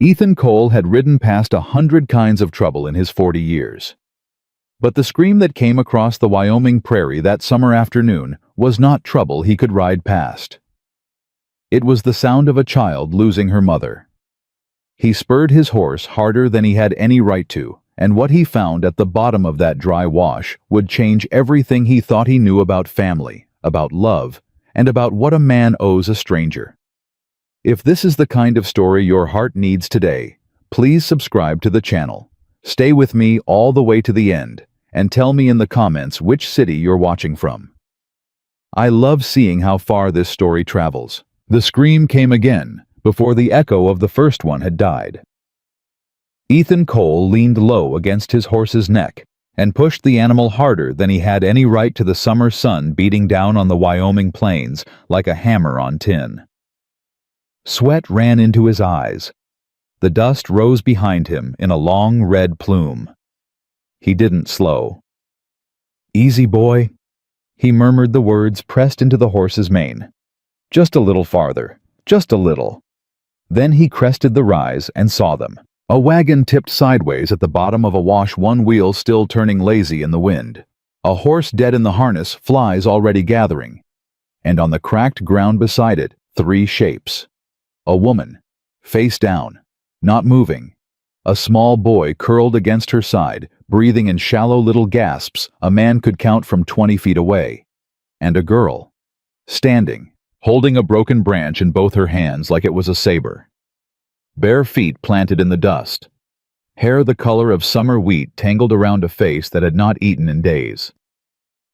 Ethan Cole had ridden past 100 kinds of trouble in his 40 years. But the scream that came across the Wyoming prairie that summer afternoon was not trouble he could ride past. It was the sound of a child losing her mother. He spurred his horse harder than he had any right to, and what he found at the bottom of that dry wash would change everything he thought he knew about family, about love, and about what a man owes a stranger. If this is the kind of story your heart needs today, please subscribe to the channel. Stay with me all the way to the end, and tell me in the comments which city you're watching from. I love seeing how far this story travels. The scream came again, before the echo of the first one had died. Ethan Cole leaned low against his horse's neck and pushed the animal harder than he had any right to the summer sun beating down on the Wyoming plains like a hammer on tin. Sweat ran into his eyes. The dust rose behind him in a long red plume. He didn't slow. "Easy, boy," he murmured the words pressed into the horse's mane. "Just a little farther, just a little." Then he crested the rise and saw them. A wagon tipped sideways at the bottom of a wash, one wheel still turning lazy in the wind. A horse dead in the harness, flies already gathering. And on the cracked ground beside it, 3 shapes. A woman, face down, not moving. A small boy curled against her side, breathing in shallow little gasps a man could count from 20 feet away. And a girl, standing, holding a broken branch in both her hands like it was a saber. Bare feet planted in the dust. Hair the color of summer wheat tangled around a face that had not eaten in days.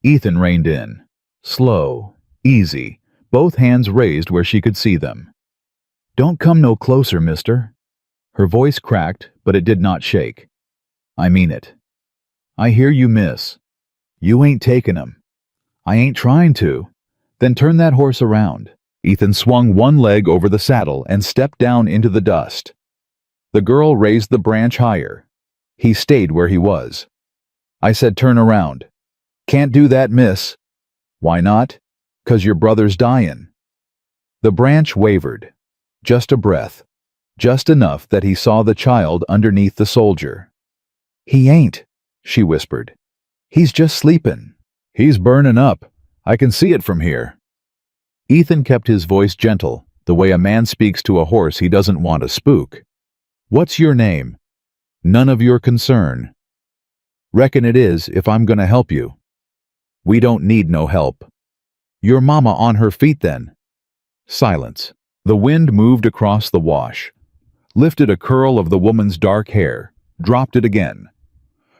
Ethan reined in. Slow, easy, both hands raised where she could see them. "Don't come no closer, mister." Her voice cracked, but it did not shake. "I mean it. I hear you, miss. You ain't taking 'em." "I ain't trying to." "Then turn that horse around." Ethan swung one leg over the saddle and stepped down into the dust. The girl raised the branch higher. He stayed where he was. "I said turn around." "Can't do that, miss." "Why not?" "'Cause your brother's dyin'." The branch wavered. Just a breath. Just enough that he saw the child underneath the soldier. "He ain't," she whispered. "He's just sleepin'." "He's burnin' up. I can see it from here." Ethan kept his voice gentle, the way a man speaks to a horse he doesn't want to spook. "What's your name?" "None of your concern." "Reckon it is if I'm gonna help you." "We don't need no help." "Your mama on her feet then?" Silence. The wind moved across the wash, lifted a curl of the woman's dark hair, dropped it again.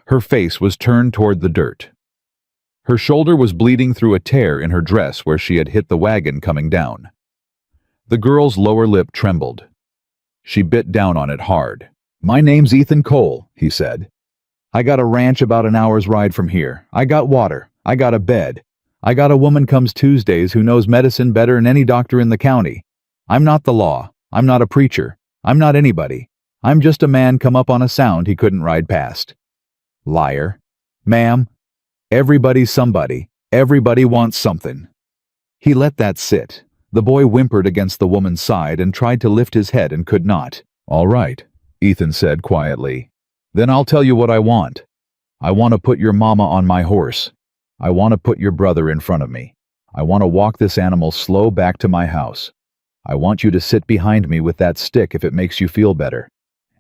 Her face was turned toward the dirt. Her shoulder was bleeding through a tear in her dress where she had hit the wagon coming down. The girl's lower lip trembled. She bit down on it hard. "My name's Ethan Cole," he said. "I got a ranch about an hour's ride from here. I got water. I got a bed. I got a woman comes Tuesdays who knows medicine better than any doctor in the county. I'm not the law. I'm not a preacher. I'm not anybody. I'm just a man come up on a sound he couldn't ride past." "Liar." "Ma'am, everybody's somebody. Everybody wants something." He let that sit. The boy whimpered against the woman's side and tried to lift his head and could not. "All right," Ethan said quietly. "Then I'll tell you what I want. I want to put your mama on my horse. I want to put your brother in front of me. I want to walk this animal slow back to my house. I want you to sit behind me with that stick if it makes you feel better.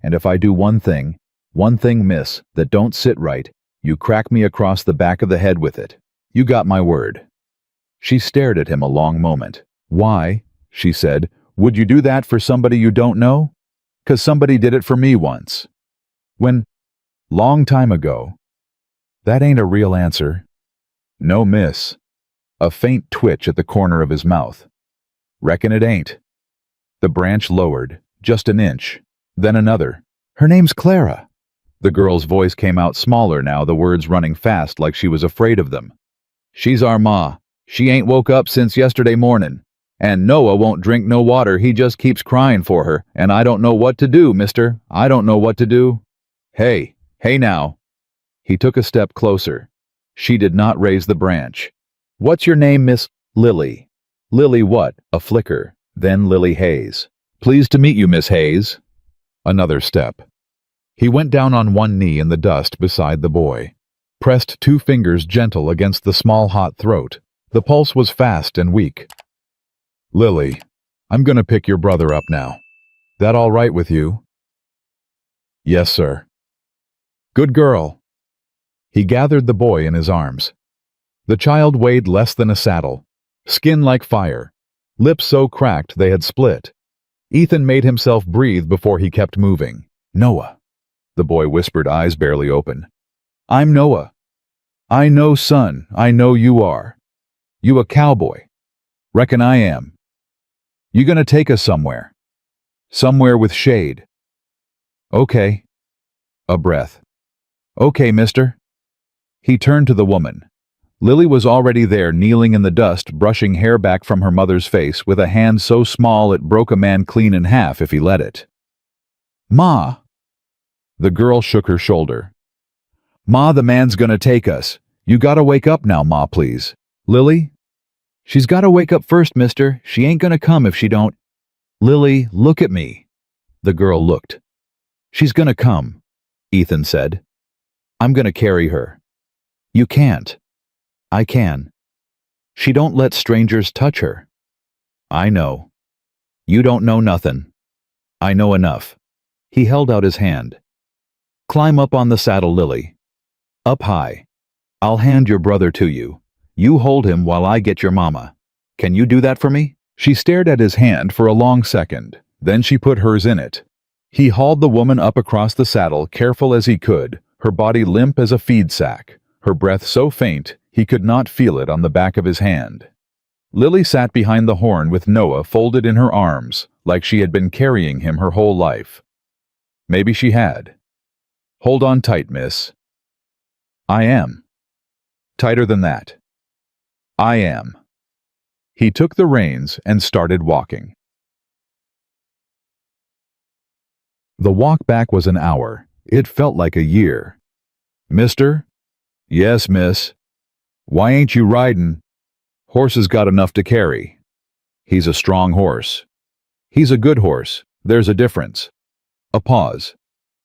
And if I do one thing, miss, that don't sit right, you crack me across the back of the head with it. You got my word." She stared at him a long moment. "Why," she said, "would you do that for somebody you don't know?" "'Cause somebody did it for me once." "When?" "Long time ago." "That ain't a real answer." "No, miss." A faint twitch at the corner of his mouth. "Reckon it ain't." The branch lowered, just an inch, then another. "Her name's Clara." The girl's voice came out smaller now, the words running fast like she was afraid of them. "She's our ma. She ain't woke up since yesterday mornin'. And Noah won't drink no water, he just keeps crying for her, and I don't know what to do, mister. I don't know what to do." Hey now." He took a step closer. She did not raise the branch. "What's your name, Miss?" "Lily." "Lily what?" A flicker, then Lily Hayes. "Pleased to meet you, Miss Hayes." Another step. He went down on one knee in the dust beside the boy, pressed 2 fingers gentle against the small hot throat. The pulse was fast and weak. "Lily, I'm gonna pick your brother up now. That all right with you?" "Yes, sir." "Good girl." He gathered the boy in his arms. The child weighed less than a saddle, skin like fire, lips so cracked they had split. Ethan made himself breathe before he kept moving. "Noah," the boy whispered, eyes barely open. "I'm Noah. I know, son, I know you are. You a cowboy. Reckon I am. You gonna take us somewhere? Somewhere with shade." "Okay." A breath. "Okay, mister." He turned to the woman. Lily was already there, kneeling in the dust, brushing hair back from her mother's face with a hand so small it broke a man clean in half if he let it. "Ma." The girl shook her shoulder. "Ma, the man's gonna take us. You gotta wake up now, Ma, please." "Lily?" "She's gotta wake up first, mister. She ain't gonna come if she don't." "Lily, look at me." The girl looked. "She's gonna come," Ethan said. "I'm gonna carry her." "You can't." "I can. She don't let strangers touch her." "I know. You don't know nothin'. I know enough." He held out his hand. "Climb up on the saddle, Lily. Up high. I'll hand your brother to you. You hold him while I get your mama. Can you do that for me?" She stared at his hand for a long second. Then she put hers in it. He hauled the woman up across the saddle, careful as he could, her body limp as a feed sack, her breath so faint he could not feel it on the back of his hand. Lily sat behind the horn with Noah folded in her arms, like she had been carrying him her whole life. Maybe she had. "Hold on tight, miss." "I am." "Tighter than that." "I am." He took the reins and started walking. The walk back was an hour. It felt like a year. "Mister?" "Yes, miss." "Why ain't you ridin'?" "Horse's got enough to carry." "He's a strong horse." "He's a good horse. There's a difference." A pause.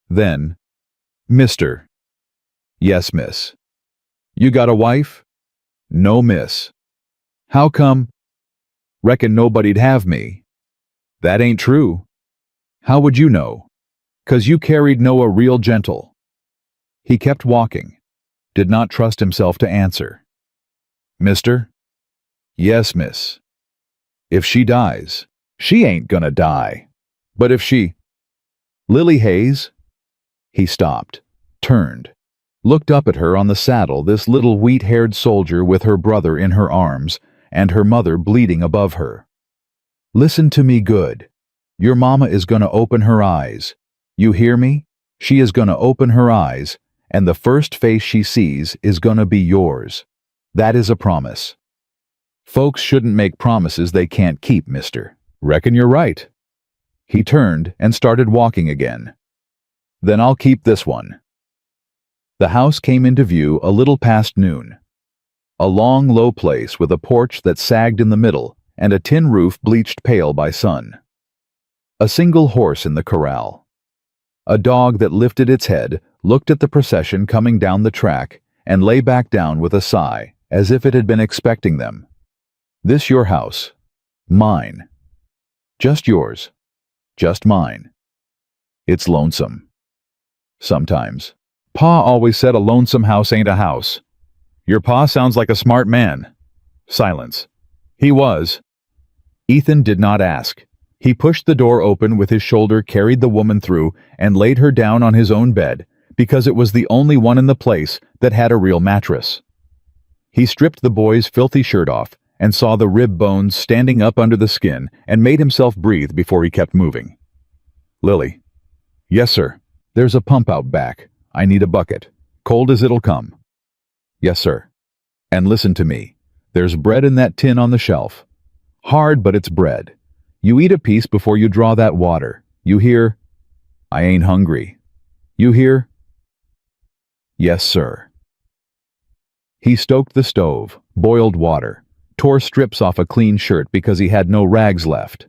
Then, "Mister." "Yes, miss." "You got a wife?" "No, miss." "How come?" "Reckon nobody'd have me." "That ain't true." "How would you know?" "'Cause you carried Noah real gentle." He kept walking, did not trust himself to answer. "Mister?" "Yes, miss." "If she dies." "She ain't gonna die." "But if she—" "Lily Hayes?" He stopped, turned, looked up at her on the saddle, this little wheat-haired soldier with her brother in her arms and her mother bleeding above her. "Listen to me good. Your mama is gonna open her eyes. You hear me? She is gonna open her eyes, and the first face she sees is gonna be yours. That is a promise. Folks shouldn't make promises they can't keep, mister." "Reckon you're right." He turned and started walking again. "Then I'll keep this one." The house came into view a little past noon. A long, low place with a porch that sagged in the middle and a tin roof bleached pale by sun. A single horse in the corral. A dog that lifted its head, looked at the procession coming down the track, and lay back down with a sigh, as if it had been expecting them. "This your house. Mine. Just yours. Just mine. It's lonesome. Sometimes. Pa always said a lonesome house ain't a house." "Your pa sounds like a smart man." Silence. "He was." Ethan did not ask. He pushed the door open with his shoulder, carried the woman through, and laid her down on his own bed, because it was the only one in the place that had a real mattress. He stripped the boy's filthy shirt off and saw the rib bones standing up under the skin and made himself breathe before he kept moving. "Lily." "Yes, sir." "There's a pump out back. I need a bucket. Cold as it'll come." "Yes, sir." "And listen to me. There's bread in that tin on the shelf. Hard, but it's bread. You eat a piece before you draw that water. You hear? I ain't hungry. You hear?" "Yes, sir." He stoked the stove, boiled water, tore strips off a clean shirt because he had no rags left.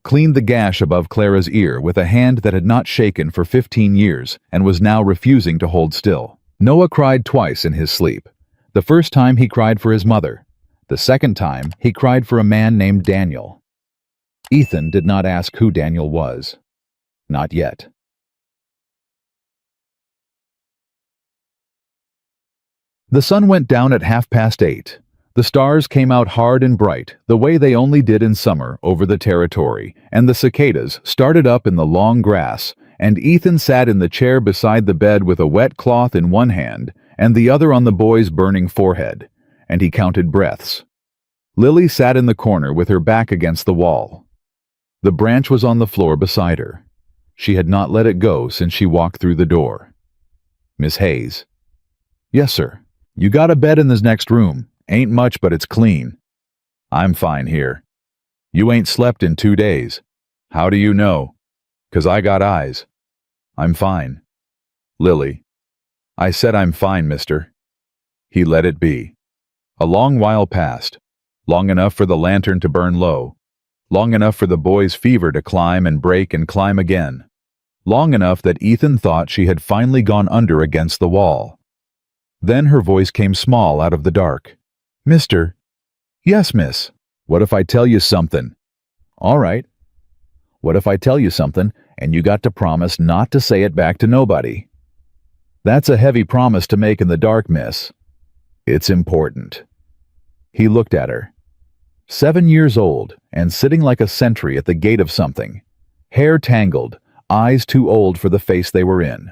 cleaned the gash above Clara's ear with a hand that had not shaken for 15 years and was now refusing to hold still. Noah cried twice in his sleep. The first time he cried for his mother. The second time he cried for a man named Daniel. Ethan did not ask who Daniel was. Not yet. The sun went down at 8:30. The stars came out hard and bright, the way they only did in summer over the territory, and the cicadas started up in the long grass, and Ethan sat in the chair beside the bed with a wet cloth in one hand and the other on the boy's burning forehead, and he counted breaths. Lily sat in the corner with her back against the wall. The branch was on the floor beside her. She had not let it go since she walked through the door. "Miss Hayes." "Yes, sir." "You got a bed in this next room. Ain't much, but it's clean." "I'm fine here." "You ain't slept in 2 days." "How do you know?" "'Cause I got eyes." "I'm fine." "Lily." "I said I'm fine, mister." He let it be. A long while passed. Long enough for the lantern to burn low. Long enough for the boy's fever to climb and break and climb again. Long enough that Ethan thought she had finally gone under against the wall. Then her voice came small out of the dark. "Mister." "Yes, miss." "What if I tell you something?" "All right." "What if I tell you something, and you got to promise not to say it back to nobody?" "That's a heavy promise to make in the dark, miss." "It's important." He looked at her. 7 years old, and sitting like a sentry at the gate of something. Hair tangled, eyes too old for the face they were in.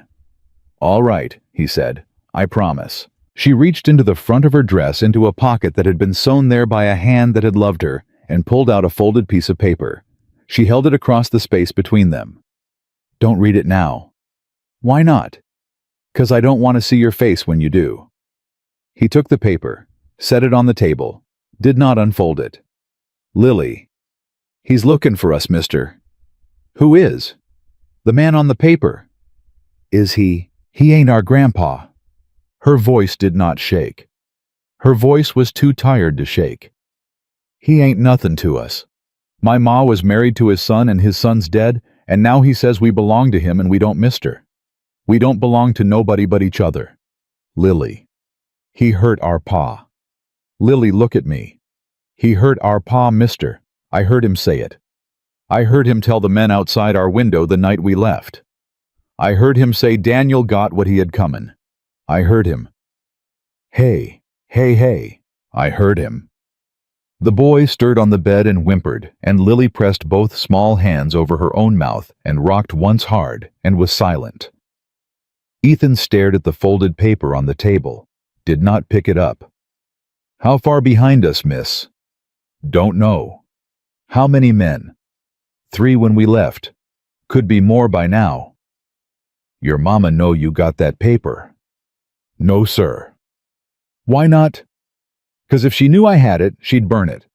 "All right," he said. "I promise." She reached into the front of her dress into a pocket that had been sewn there by a hand that had loved her, and pulled out a folded piece of paper. She held it across the space between them. "Don't read it now." "Why not?" "'Cause I don't want to see your face when you do." He took the paper, set it on the table, did not unfold it. "Lily." "He's looking for us, mister." "Who is?" "The man on the paper." "Is he?" "He ain't our grandpa." Her voice did not shake. Her voice was too tired to shake. "He ain't nothing to us. My ma was married to his son and his son's dead, and now he says we belong to him and we don't, mister. We don't belong to nobody but each other." "Lily." "He hurt our pa." "Lily, look at me." "He hurt our pa, mister. I heard him say it. I heard him tell the men outside our window the night we left. I heard him say Daniel got what he had comin'. I heard him. Hey, hey, hey, I heard him." The boy stirred on the bed and whimpered, and Lily pressed both small hands over her own mouth and rocked once hard and was silent. Ethan stared at the folded paper on the table, did not pick it up. "How far behind us, miss?" "Don't know." "How many men?" "3 when we left. Could be more by now." "Your mama know you got that paper?" "No, sir." "Why not?" "'Cause if she knew I had it, she'd burn it.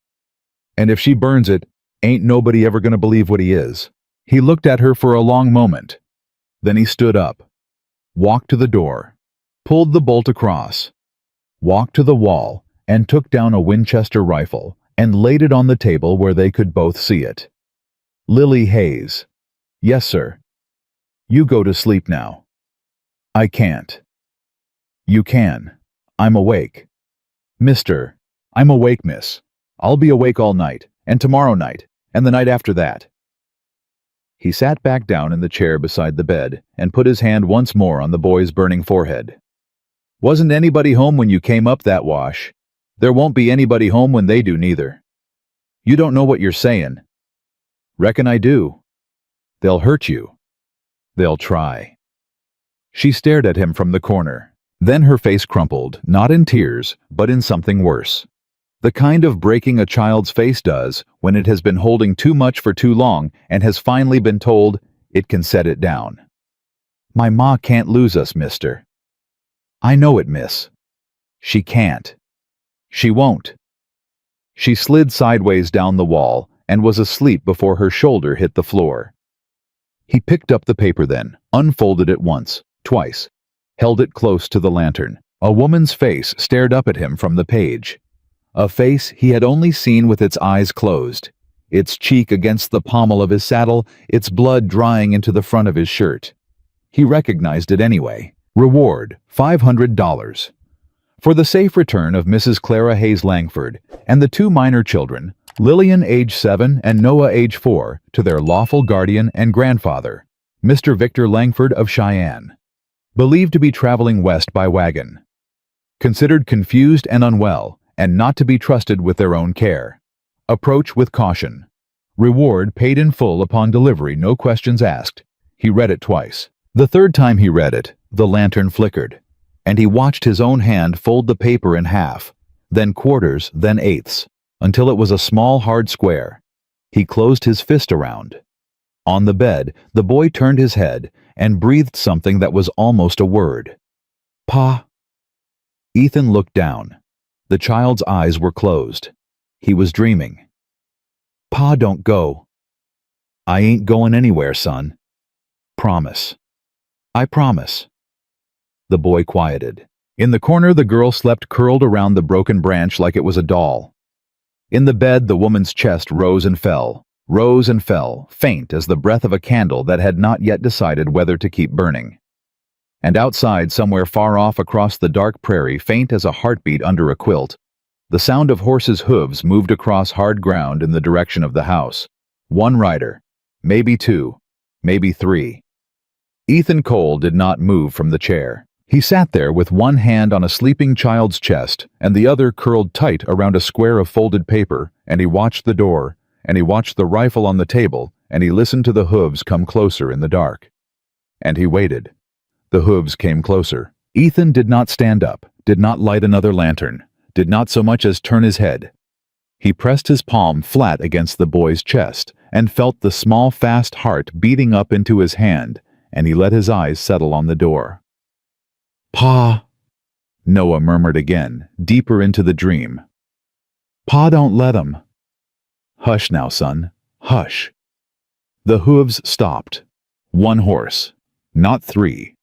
And if she burns it, ain't nobody ever gonna believe what he is." He looked at her for a long moment. Then he stood up, walked to the door, pulled the bolt across, walked to the wall, and took down a Winchester rifle and laid it on the table where they could both see it. "Lily Hayes." "Yes, sir." "You go to sleep now." "I can't." "You can. I'm awake." "Mister." "I'm awake, miss. I'll be awake all night, and tomorrow night, and the night after that." He sat back down in the chair beside the bed and put his hand once more on the boy's burning forehead. "Wasn't anybody home when you came up that wash. There won't be anybody home when they do neither. You don't know what you're sayin'." "Reckon I do." "They'll hurt you." "They'll try." She stared at him from the corner. Then her face crumpled, not in tears, but in something worse. The kind of breaking a child's face does when it has been holding too much for too long and has finally been told it can set it down. "My ma can't lose us, mister." "I know it, miss." "She can't." "She won't." She slid sideways down the wall and was asleep before her shoulder hit the floor. He picked up the paper then, unfolded it once, twice, held it close to the lantern. A woman's face stared up at him from the page. A face he had only seen with its eyes closed. its cheek against the pommel of his saddle, its blood drying into the front of his shirt. He recognized it anyway. Reward, $500. For the safe return of Mrs. Clara Hayes Langford and the two minor children, Lillian age 7 and Noah age 4, to their lawful guardian and grandfather, Mr. Victor Langford of Cheyenne. Believed to be traveling west by wagon. Considered confused and unwell, and not to be trusted with their own care. Approach with caution. Reward paid in full upon delivery, no questions asked. He read it twice. The third time he read it, the lantern flickered, and he watched his own hand fold the paper in half, then quarters, then eighths, until it was a small hard square. He closed his fist around. On the bed, the boy turned his head and breathed something that was almost a word. Pa. Ethan looked down. The child's eyes were closed. He was dreaming. Pa, don't go. I ain't going anywhere, son. Promise. I promise. The boy quieted. In the corner, the girl slept curled around the broken branch like it was a doll. In the bed, the woman's chest rose and fell, faint as the breath of a candle that had not yet decided whether to keep burning. And outside, somewhere far off across the dark prairie, faint as a heartbeat under a quilt, the sound of horses' hooves moved across hard ground in the direction of the house. One rider, maybe two, maybe three. Ethan Cole did not move from the chair. He sat there with one hand on a sleeping child's chest and the other curled tight around a square of folded paper, and he watched the door, and he watched the rifle on the table, and he listened to the hooves come closer in the dark. And he waited. The hooves came closer. Ethan did not stand up, did not light another lantern, did not so much as turn his head. He pressed his palm flat against the boy's chest and felt the small, fast heart beating up into his hand, and he let his eyes settle on the door. Pa, Noah murmured again, deeper into the dream. Pa, don't let him. Hush now, son, hush. The hooves stopped. One horse, not three.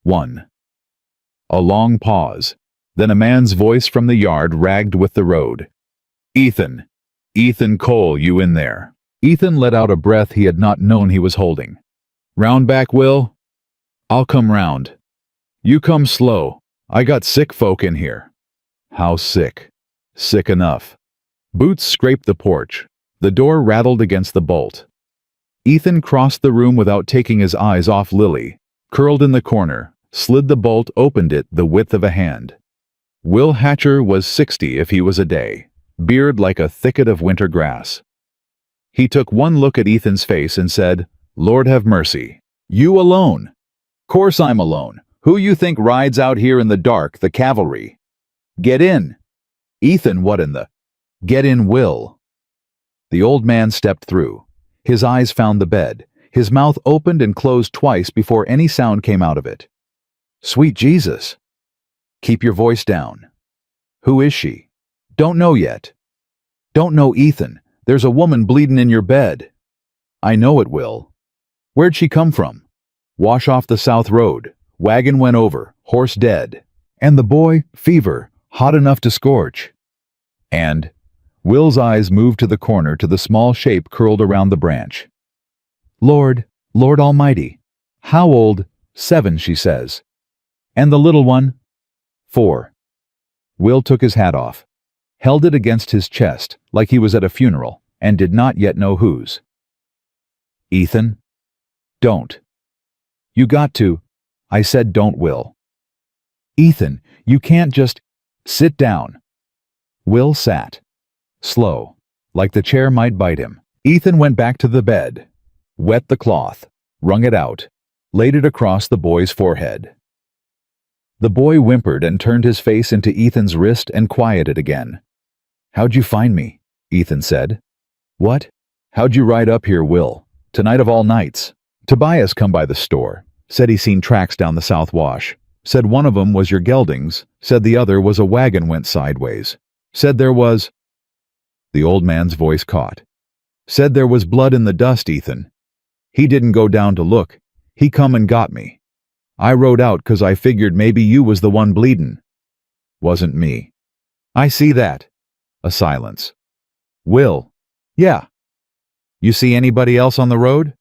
One. A long pause, then a man's voice from the yard ragged with the road. Ethan, Ethan Cole, you in there? Ethan let out a breath he had not known he was holding. Round back, Will? I'll come round. You come slow. I got sick folk in here. How sick? Sick enough. Boots scraped the porch. The door rattled against the bolt. Ethan crossed the room without taking his eyes off Lily, curled in the corner, slid the bolt, opened it the width of a hand. Will Hatcher was 60 if he was a day, beard like a thicket of winter grass. He took one look at Ethan's face and said, Lord have mercy. You alone? Course I'm alone. Who you think rides out here in the dark, the cavalry? Get in. Ethan, what in the? Get in, Will. The old man stepped through. His eyes found the bed. His mouth opened and closed twice before any sound came out of it. Sweet Jesus. Keep your voice down. Who is she? Don't know yet. Don't know, Ethan. There's a woman bleeding in your bed. I know it, Will. Where'd she come from? Wash off the South Road. Wagon went over, horse dead. And the boy, fever, hot enough to scorch. And Will's eyes moved to the corner, to the small shape curled around the branch. Lord Almighty. How old? 7, she says. And the little one? 4. Will took his hat off, held it against his chest like he was at a funeral, and did not yet know whose. Ethan? Don't. You got to. I said don't, Will. Ethan, you can't just... Sit down. Will sat. Slow, like the chair might bite him. Ethan went back to the bed, wet the cloth, wrung it out, laid it across the boy's forehead. The boy whimpered and turned his face into Ethan's wrist and quieted again. How'd you find me? Ethan said. What? How'd you ride up here, Will? Tonight of all nights. Tobias come by the store. Said he seen tracks down the South Wash. Said one of 'em was your geldings. Said the other was a wagon went sideways. Said there was... The old man's voice caught. Said there was blood in the dust, Ethan. He didn't go down to look. He come and got me. I rode out 'cause I figured maybe you was the one bleedin'. Wasn't me. I see that. A silence. Will. Yeah. You see anybody else on the road?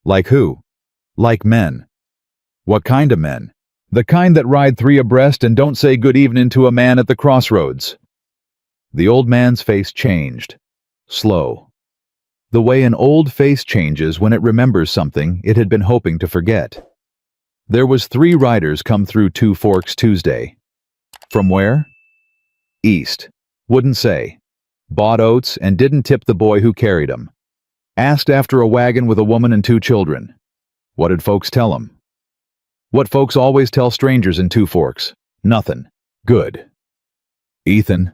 Like who? Like men. What kind of men? The kind that ride three abreast and don't say good evening to a man at the crossroads. The old man's face changed. Slow. The way an old face changes when it remembers something it had been hoping to forget. There was 3 riders come through Two Forks Tuesday. From where? East. Wouldn't say. Bought oats and didn't tip the boy who carried 'em. Asked after a wagon with a woman and 2 children. What did folks tell 'em? What folks always tell strangers in Two Forks. Nothing. Good. Ethan.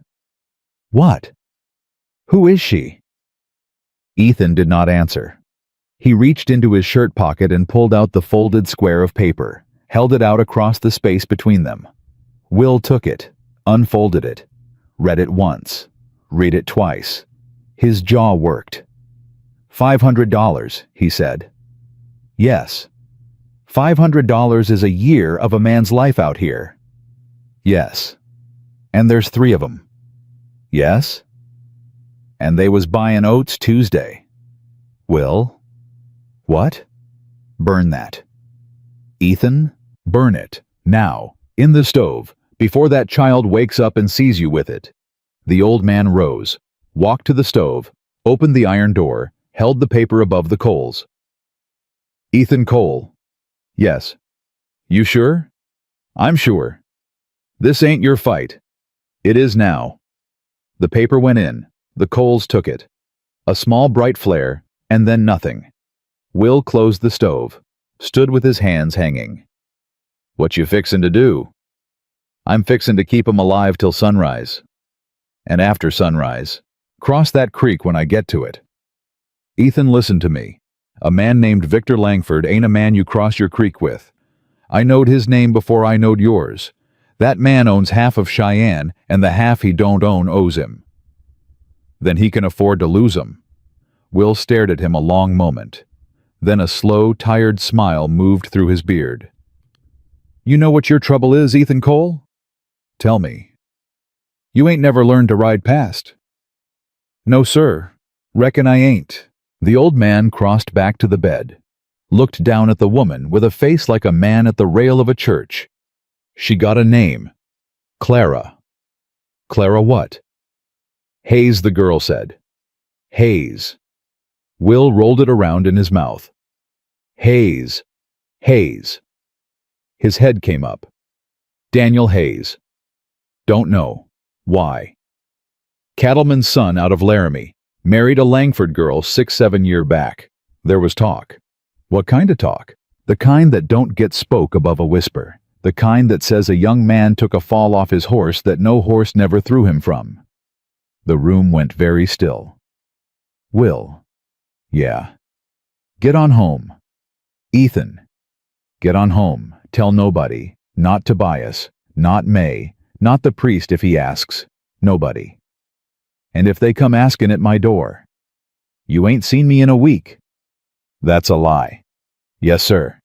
What? Who is she? Ethan did not answer. He reached into his shirt pocket and pulled out the folded square of paper, held it out across the space between them. Will took it, unfolded it, read it once, read it twice. His jaw worked. $500, he said. Yes. $500 is a year of a man's life out here. Yes. And there's 3 of 'em. Yes. And they was buyin' oats Tuesday. Will? What? Burn that. Ethan, burn it, now, in the stove, before that child wakes up and sees you with it. The old man rose, walked to the stove, opened the iron door, held the paper above the coals. Ethan Cole. Yes. You sure? I'm sure. This ain't your fight. It is now. The paper went in. The coals took it. A small bright flare, and then nothing. Will closed the stove, stood with his hands hanging. What you fixin' to do? I'm fixin' to keep 'em alive till sunrise. And after sunrise, cross that creek when I get to it. Ethan, listen to me. A man named Victor Langford ain't a man you cross your creek with. I knowed his name before I knowed yours. That man owns half of Cheyenne, and the half he don't own owes him. Then he can afford to lose 'em. Will stared at him a long moment. Then a slow, tired smile moved through his beard. You know what your trouble is, Ethan Cole? Tell me. You ain't never learned to ride past. No, sir. Reckon I ain't. The old man crossed back to the bed, looked down at the woman with a face like a man at the rail of a church. She got a name. Clara. Clara what? Hayes, the girl said. Hayes. Will rolled it around in his mouth. Hayes. Hayes. His head came up. Daniel Hayes. Don't know. Why? Cattleman's son out of Laramie. Married a Langford girl 6-7 years back. There was talk. What kind of talk? The kind that don't get spoke above a whisper. The kind that says a young man took a fall off his horse that no horse never threw him from. The room went very still. Will. Yeah. Get on home. Ethan. Get on home. Tell nobody. Not Tobias. Not May. Not the priest if he asks. Nobody. And if they come askin' at my door. You ain't seen me in a week. That's a lie. Yes, sir.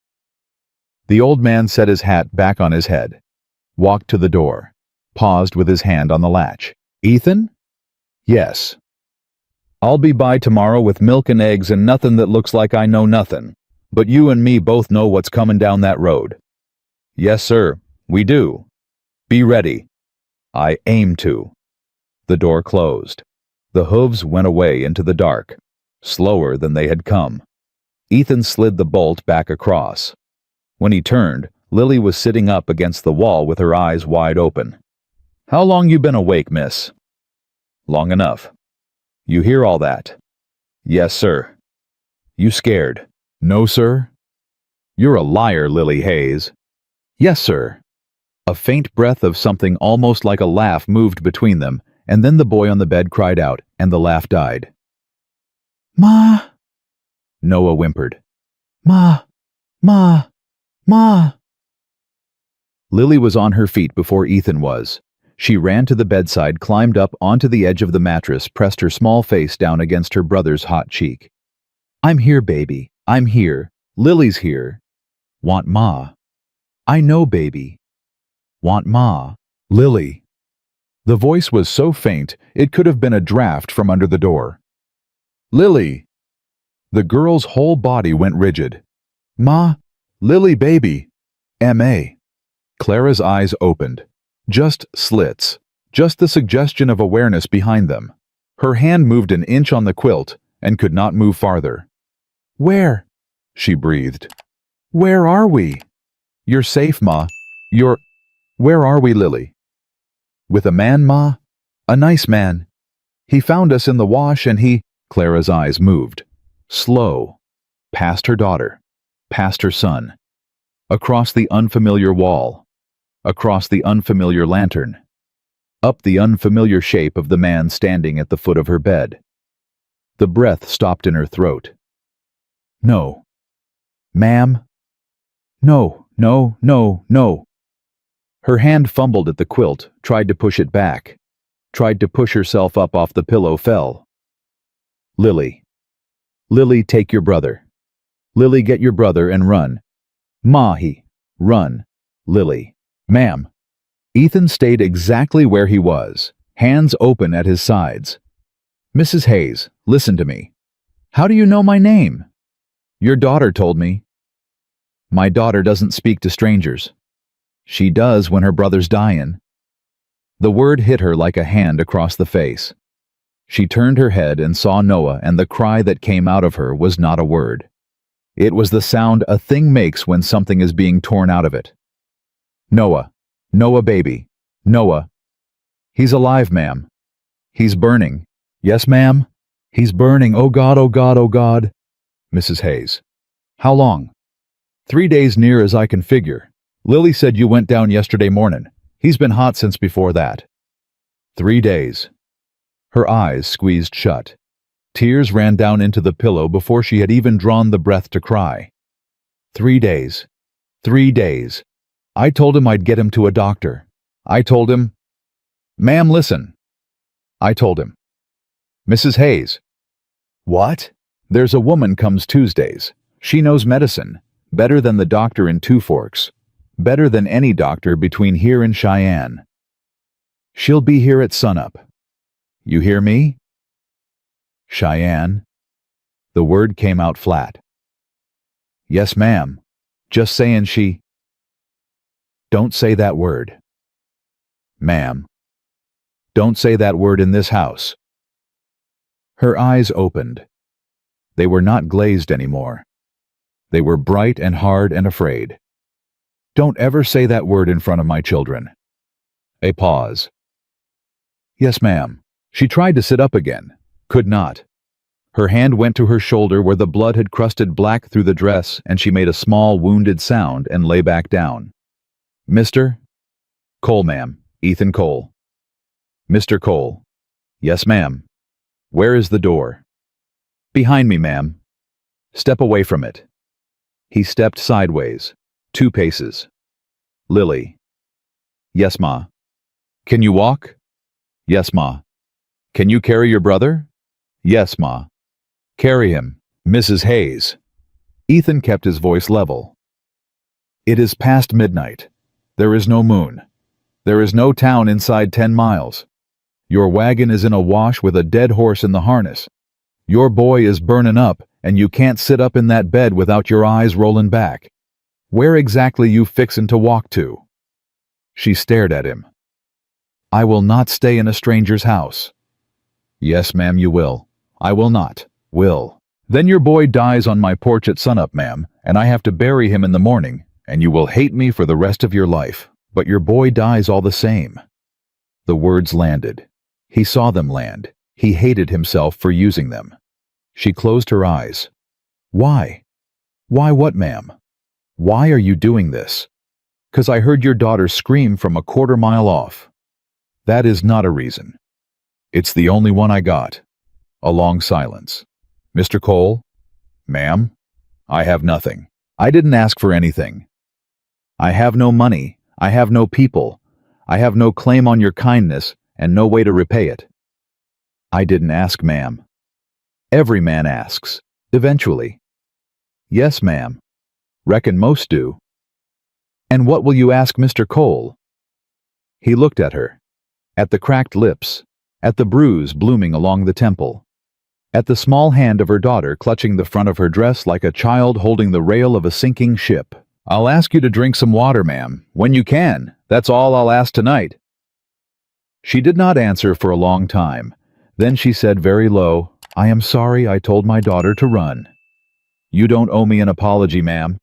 The old man set his hat back on his head, walked to the door, paused with his hand on the latch. Ethan? Yes. I'll be by tomorrow with milk and eggs and nothing that looks like I know nothing, but you and me both know what's comin' down that road. Yes, sir, we do. Be ready. I aim to. The door closed. The hooves went away into the dark, slower than they had come. Ethan slid the bolt back across. When he turned, Lily was sitting up against the wall with her eyes wide open. How long you been awake, miss? Long enough. You hear all that? Yes, sir. You scared? No, sir. You're a liar, Lily Hayes. Yes, sir. A faint breath of something almost like a laugh moved between them, and then the boy on the bed cried out, and the laugh died. Ma! Noah whimpered. Ma! Ma! Ma! Lily was on her feet before Ethan was. She ran to the bedside, climbed up onto the edge of the mattress, pressed her small face down against her brother's hot cheek. I'm here, baby. I'm here. Lily's here. Want Ma. I know, baby. Want Ma. Lily. The voice was so faint it could have been a draft from under the door. Lily! The girl's whole body went rigid. Ma, Lily baby, M.A. Clara's eyes opened. Just slits. Just the suggestion of awareness behind them. Her hand moved an inch on the quilt and could not move farther. Where? She breathed. Where are we? You're safe, Ma. Where are we, Lily? With a man, Ma? A nice man. He found us in the wash and he... Clara's eyes moved. Slow. Past her daughter. Past her son. Across the unfamiliar wall. Across the unfamiliar lantern. Up the unfamiliar shape of the man standing at the foot of her bed. The breath stopped in her throat. No. Ma'am? No, no, no, no. Her hand fumbled at the quilt, tried to push it back. Tried to push herself up off the pillow, fell. Lily. Lily, take your brother. Lily, get your brother and run. Mahi. Run. Lily. Ma'am. Ethan stayed exactly where he was, hands open at his sides. Mrs. Hayes, listen to me. How do you know my name? Your daughter told me. My daughter doesn't speak to strangers. She does when her brother's dying. The word hit her like a hand across the face. She turned her head and saw Noah, and the cry that came out of her was not a word. It was the sound a thing makes when something is being torn out of it. Noah. Noah, baby. Noah. He's alive, ma'am. He's burning. Yes, ma'am. He's burning. Oh God, oh God, oh God. Mrs. Hayes. How long? 3 days, near as I can figure. Lily said you went down yesterday morning. He's been hot since before that. 3 days. Her eyes squeezed shut. Tears ran down into the pillow before she had even drawn the breath to cry. 3 days. 3 days. I told him I'd get him to a doctor. I told him... Ma'am, listen. I told him. Mrs. Hayes. What? There's a woman comes Tuesdays. She knows medicine. Better than the doctor in Two Forks. Better than any doctor between here and Cheyenne. She'll be here at sunup. You hear me? Cheyenne. The word came out flat. Yes, ma'am. Just saying she... Don't say that word. Ma'am. Don't say that word in this house. Her eyes opened. They were not glazed anymore. They were bright and hard and afraid. Don't ever say that word in front of my children. A pause. Yes, ma'am. She tried to sit up again. Could not. Her hand went to her shoulder where the blood had crusted black through the dress, and she made a small wounded sound and lay back down. Mr. Cole, ma'am. Ethan Cole. Mr. Cole. Yes, ma'am. Where is the door? Behind me, ma'am. Step away from it. He stepped sideways. 2 paces. Lily. Yes, ma. Can you walk? Yes, ma. Can you carry your brother? Yes, ma. Carry him. Mrs. Hayes. Ethan kept his voice level. It is past midnight. There is no moon. There is no town inside 10 miles. Your wagon is in a wash with a dead horse in the harness. Your boy is burning up, and you can't sit up in that bed without your eyes rolling back. Where exactly you fixin' to walk to? She stared at him. I will not stay in a stranger's house. Yes, ma'am, you will. I will not. Will. Then your boy dies on my porch at sunup, ma'am, and I have to bury him in the morning, and you will hate me for the rest of your life. But your boy dies all the same. The words landed. He saw them land. He hated himself for using them. She closed her eyes. Why? Why what, ma'am? Why are you doing this? 'Cause I heard your daughter scream from a quarter-mile off. That is not a reason. It's the only one I got. A long silence. Mr. Cole? Ma'am? I have nothing. I didn't ask for anything. I have no money. I have no people. I have no claim on your kindness and no way to repay it. I didn't ask, ma'am. Every man asks, eventually. Yes, ma'am. Reckon most do. And what will you ask Mr. Cole? He looked at her, at the cracked lips, at the bruise blooming along the temple. at the small hand of her daughter clutching the front of her dress like a child holding the rail of a sinking ship. "I'll ask you to drink some water, ma'am, when you can. That's all I'll ask tonight." She did not answer for a long time. Then she said very low, "I am sorry I told my daughter to run." "You don't owe me an apology, ma'am.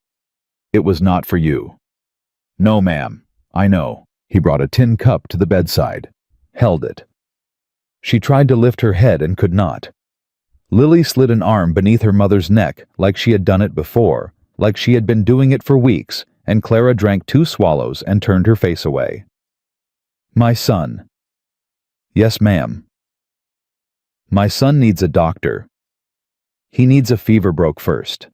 It was not for you." "No, ma'am, I know." He brought a tin cup to the bedside, held it. She tried to lift her head and could not. Lily slid an arm beneath her mother's neck like she had done it before, like she had been doing it for weeks, and Clara drank 2 swallows and turned her face away. "My son." "Yes, ma'am." "My son needs a doctor. He needs a fever broke first."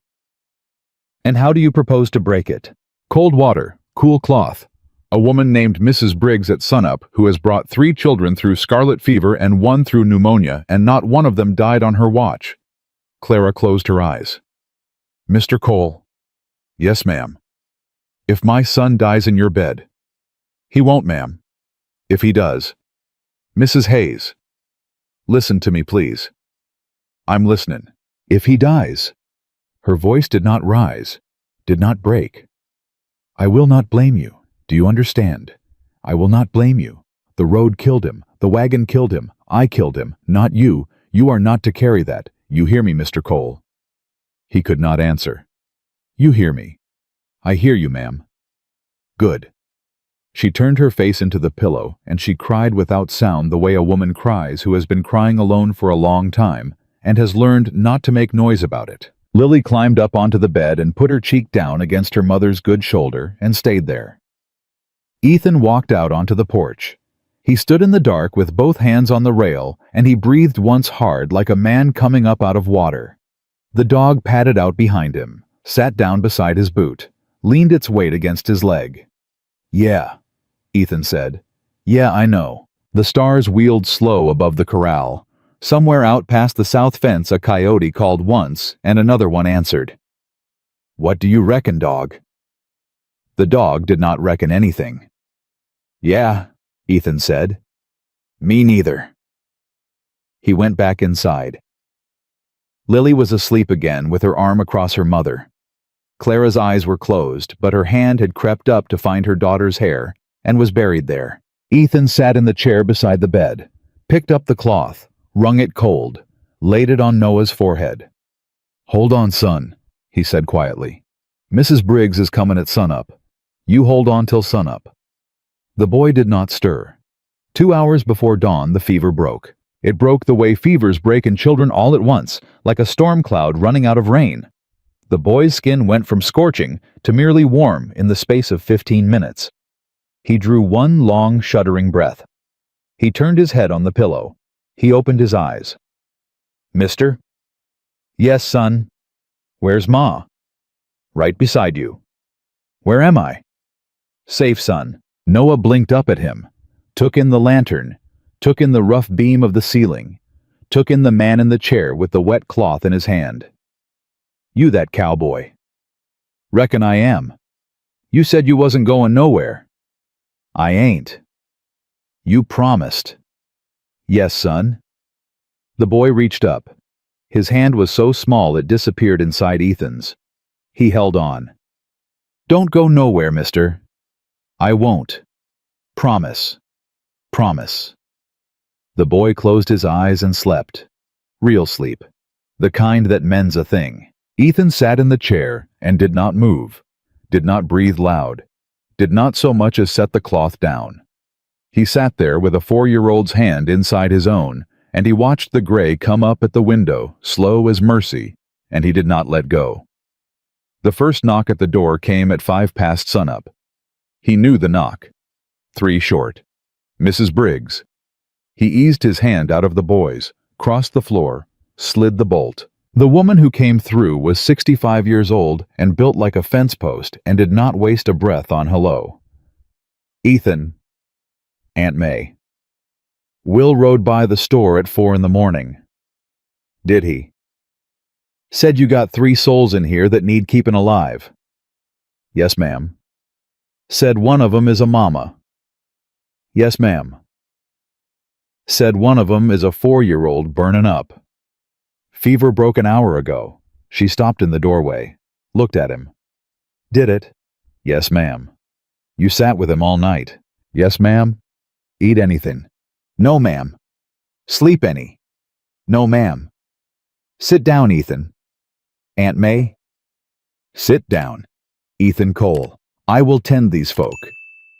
"And how do you propose to break it?" "Cold water, cool cloth. A woman named Mrs. Briggs at sunup who has brought 3 children through scarlet fever and 1 through pneumonia, and not one of them died on her watch." Clara closed her eyes. "Mr. Cole." "Yes, ma'am." "If my son dies in your bed." "He won't, ma'am." "If he does." "Mrs. Hayes." "Listen to me, please." "I'm listening." "If he dies." Her voice did not rise, did not break. "I will not blame you. Do you understand? I will not blame you. The road killed him. The wagon killed him. I killed him, not you. You are not to carry that. You hear me, Mr. Cole?" He could not answer. "You hear me." "I hear you, ma'am." "Good." She turned her face into the pillow, and she cried without sound the way a woman cries who has been crying alone for a long time and has learned not to make noise about it. Lily climbed up onto the bed and put her cheek down against her mother's good shoulder and stayed there. Ethan walked out onto the porch. He stood in the dark with both hands on the rail, and he breathed once hard like a man coming up out of water. The dog padded out behind him, sat down beside his boot, leaned its weight against his leg. "Yeah," Ethan said. "Yeah, I know." The stars wheeled slow above the corral. Somewhere out past the south fence a coyote called once, and another one answered. "What do you reckon, dog?" The dog did not reckon anything. "Yeah," Ethan said. "Me neither." He went back inside. Lily was asleep again with her arm across her mother. Clara's eyes were closed, but her hand had crept up to find her daughter's hair and was buried there. Ethan sat in the chair beside the bed, picked up the cloth, wrung it cold, laid it on Noah's forehead. "Hold on, son," he said quietly. "Mrs. Briggs is coming at sunup. You hold on till sunup." The boy did not stir. 2 hours before dawn the fever broke. It broke the way fevers break in children all at once, like a storm cloud running out of rain. The boy's skin went from scorching to merely warm in the space of 15 minutes. He drew one long, shuddering breath. He turned his head on the pillow. He opened his eyes. "Mister?" "Yes, son." "Where's Ma?" "Right beside you." "Where am I?" "Safe, son." Noah blinked up at him, took in the lantern, took in the rough beam of the ceiling, took in the man in the chair with the wet cloth in his hand. "You that cowboy?" "Reckon I am." "You said you wasn't going nowhere." "I ain't." "You promised." "Yes, son." The boy reached up. His hand was so small it disappeared inside Ethan's. He held on. "Don't go nowhere, mister." "I won't." "Promise." "Promise." The boy closed his eyes and slept. Real sleep. The kind that mends a thing. Ethan sat in the chair and did not move, did not breathe loud, did not so much as set the cloth down. He sat there with a 4-year-old's hand inside his own, and he watched the gray come up at the window, slow as mercy, and he did not let go. The first knock at the door came at 5 past sunup. He knew the knock. 3 short. Mrs. Briggs. He eased his hand out of the boy's, crossed the floor, slid the bolt. The woman who came through was 65 years old and built like a fence post and did not waste a breath on hello. "Ethan." "Aunt May." "Will rode by the store at 4 in the morning." "Did he?" "Said you got 3 souls in here that need keeping alive." "Yes, ma'am." "Said one of 'em is a mama." "Yes, ma'am." "Said one of 'em is a 4-year-old burnin' up." Fever broke an hour ago. She stopped in the doorway, looked at him. Did it? Yes, ma'am. You sat with him all night. Yes, ma'am. Eat anything? No, ma'am. Sleep any? No, ma'am. Sit down, Ethan. Aunt May? Sit down. Ethan Cole. I will tend these folk.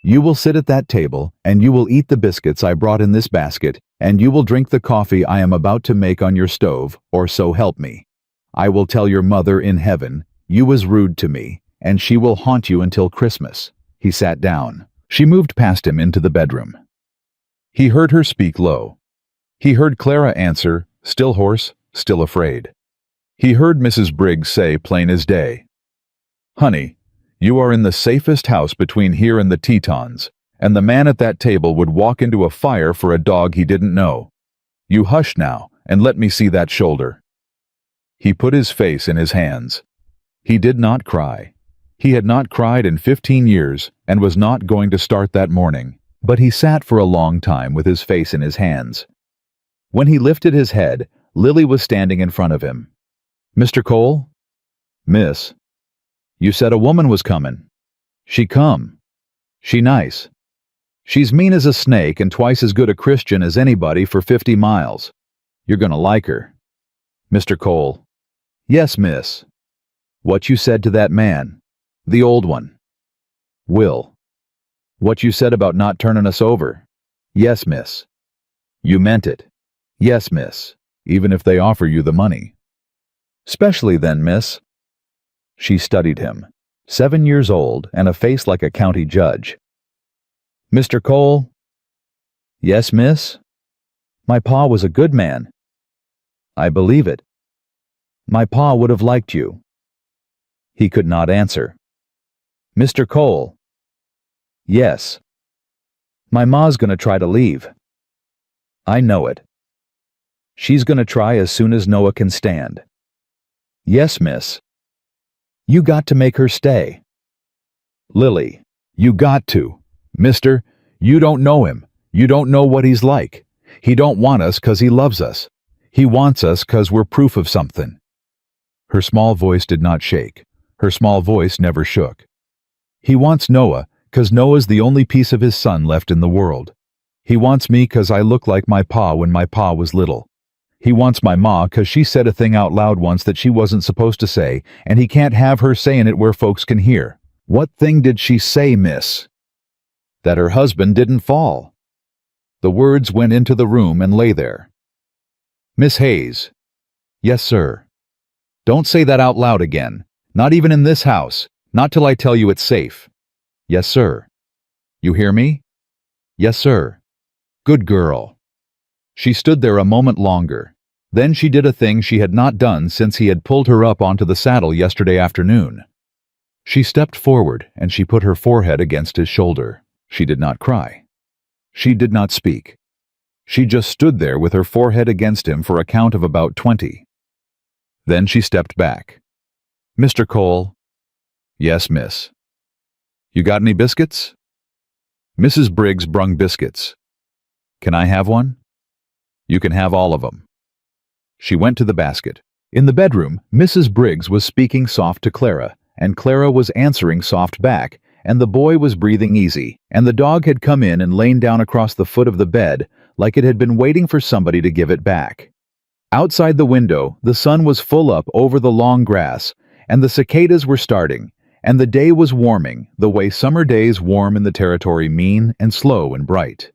You will sit at that table, and you will eat the biscuits I brought in this basket, and you will drink the coffee I am about to make on your stove, or so help me. I will tell your mother in heaven, you was rude to me, and she will haunt you until Christmas. He sat down. She moved past him into the bedroom. He heard her speak low. He heard Clara answer, still hoarse, still afraid. He heard Mrs. Briggs say plain as day, Honey, you are in the safest house between here and the Tetons, and the man at that table would walk into a fire for a dog he didn't know. You hush now, and let me see that shoulder. He put his face in his hands. He did not cry. He had not cried in 15 years, and was not going to start that morning, but he sat for a long time with his face in his hands. When he lifted his head, Lily was standing in front of him. Mr. Cole? Miss. You said a woman was comin'. She come. She nice. She's mean as a snake and twice as good a Christian as anybody for 50 miles. You're gonna like her. Mr. Cole. Yes, miss. What you said to that man. The old one. Will. What you said about not turning us over. Yes, miss. You meant it. Yes, miss. Even if they offer you the money. Specially then, miss. She studied him, 7 years old and a face like a county judge. Mr. Cole? Yes, miss? My pa was a good man. I believe it. My pa would have liked you. He could not answer. Mr. Cole? Yes. My ma's gonna try to leave. I know it. She's gonna try as soon as Noah can stand. Yes, miss. You got to make her stay. Lily, you got to. Mister, you don't know him. You don't know what he's like. He don't want us 'cause he loves us. He wants us 'cause we're proof of something. Her small voice did not shake. Her small voice never shook. He wants Noah 'cause Noah's the only piece of his son left in the world. He wants me 'cause I look like my pa when my pa was little. He wants my ma 'cause she said a thing out loud once that she wasn't supposed to say, and he can't have her saying it where folks can hear. What thing did she say, miss? That her husband didn't fall. The words went into the room and lay there. Miss Hayes. Yes, sir. Don't say that out loud again. Not even in this house. Not till I tell you it's safe. Yes, sir. You hear me? Yes, sir. Good girl. She stood there a moment longer. Then she did a thing she had not done since he had pulled her up onto the saddle yesterday afternoon. She stepped forward and she put her forehead against his shoulder. She did not cry. She did not speak. She just stood there with her forehead against him for a count of about 20. Then she stepped back. Mr. Cole? Yes, miss. You got any biscuits? Mrs. Briggs brung biscuits. Can I have one? You can have all of 'em. She went to the basket. In the bedroom, Mrs. Briggs was speaking soft to Clara, and Clara was answering soft back, and the boy was breathing easy, and the dog had come in and lain down across the foot of the bed like it had been waiting for somebody to give it back. Outside the window, the sun was full up over the long grass, and the cicadas were starting, and the day was warming the way summer days warm in the territory mean and slow and bright.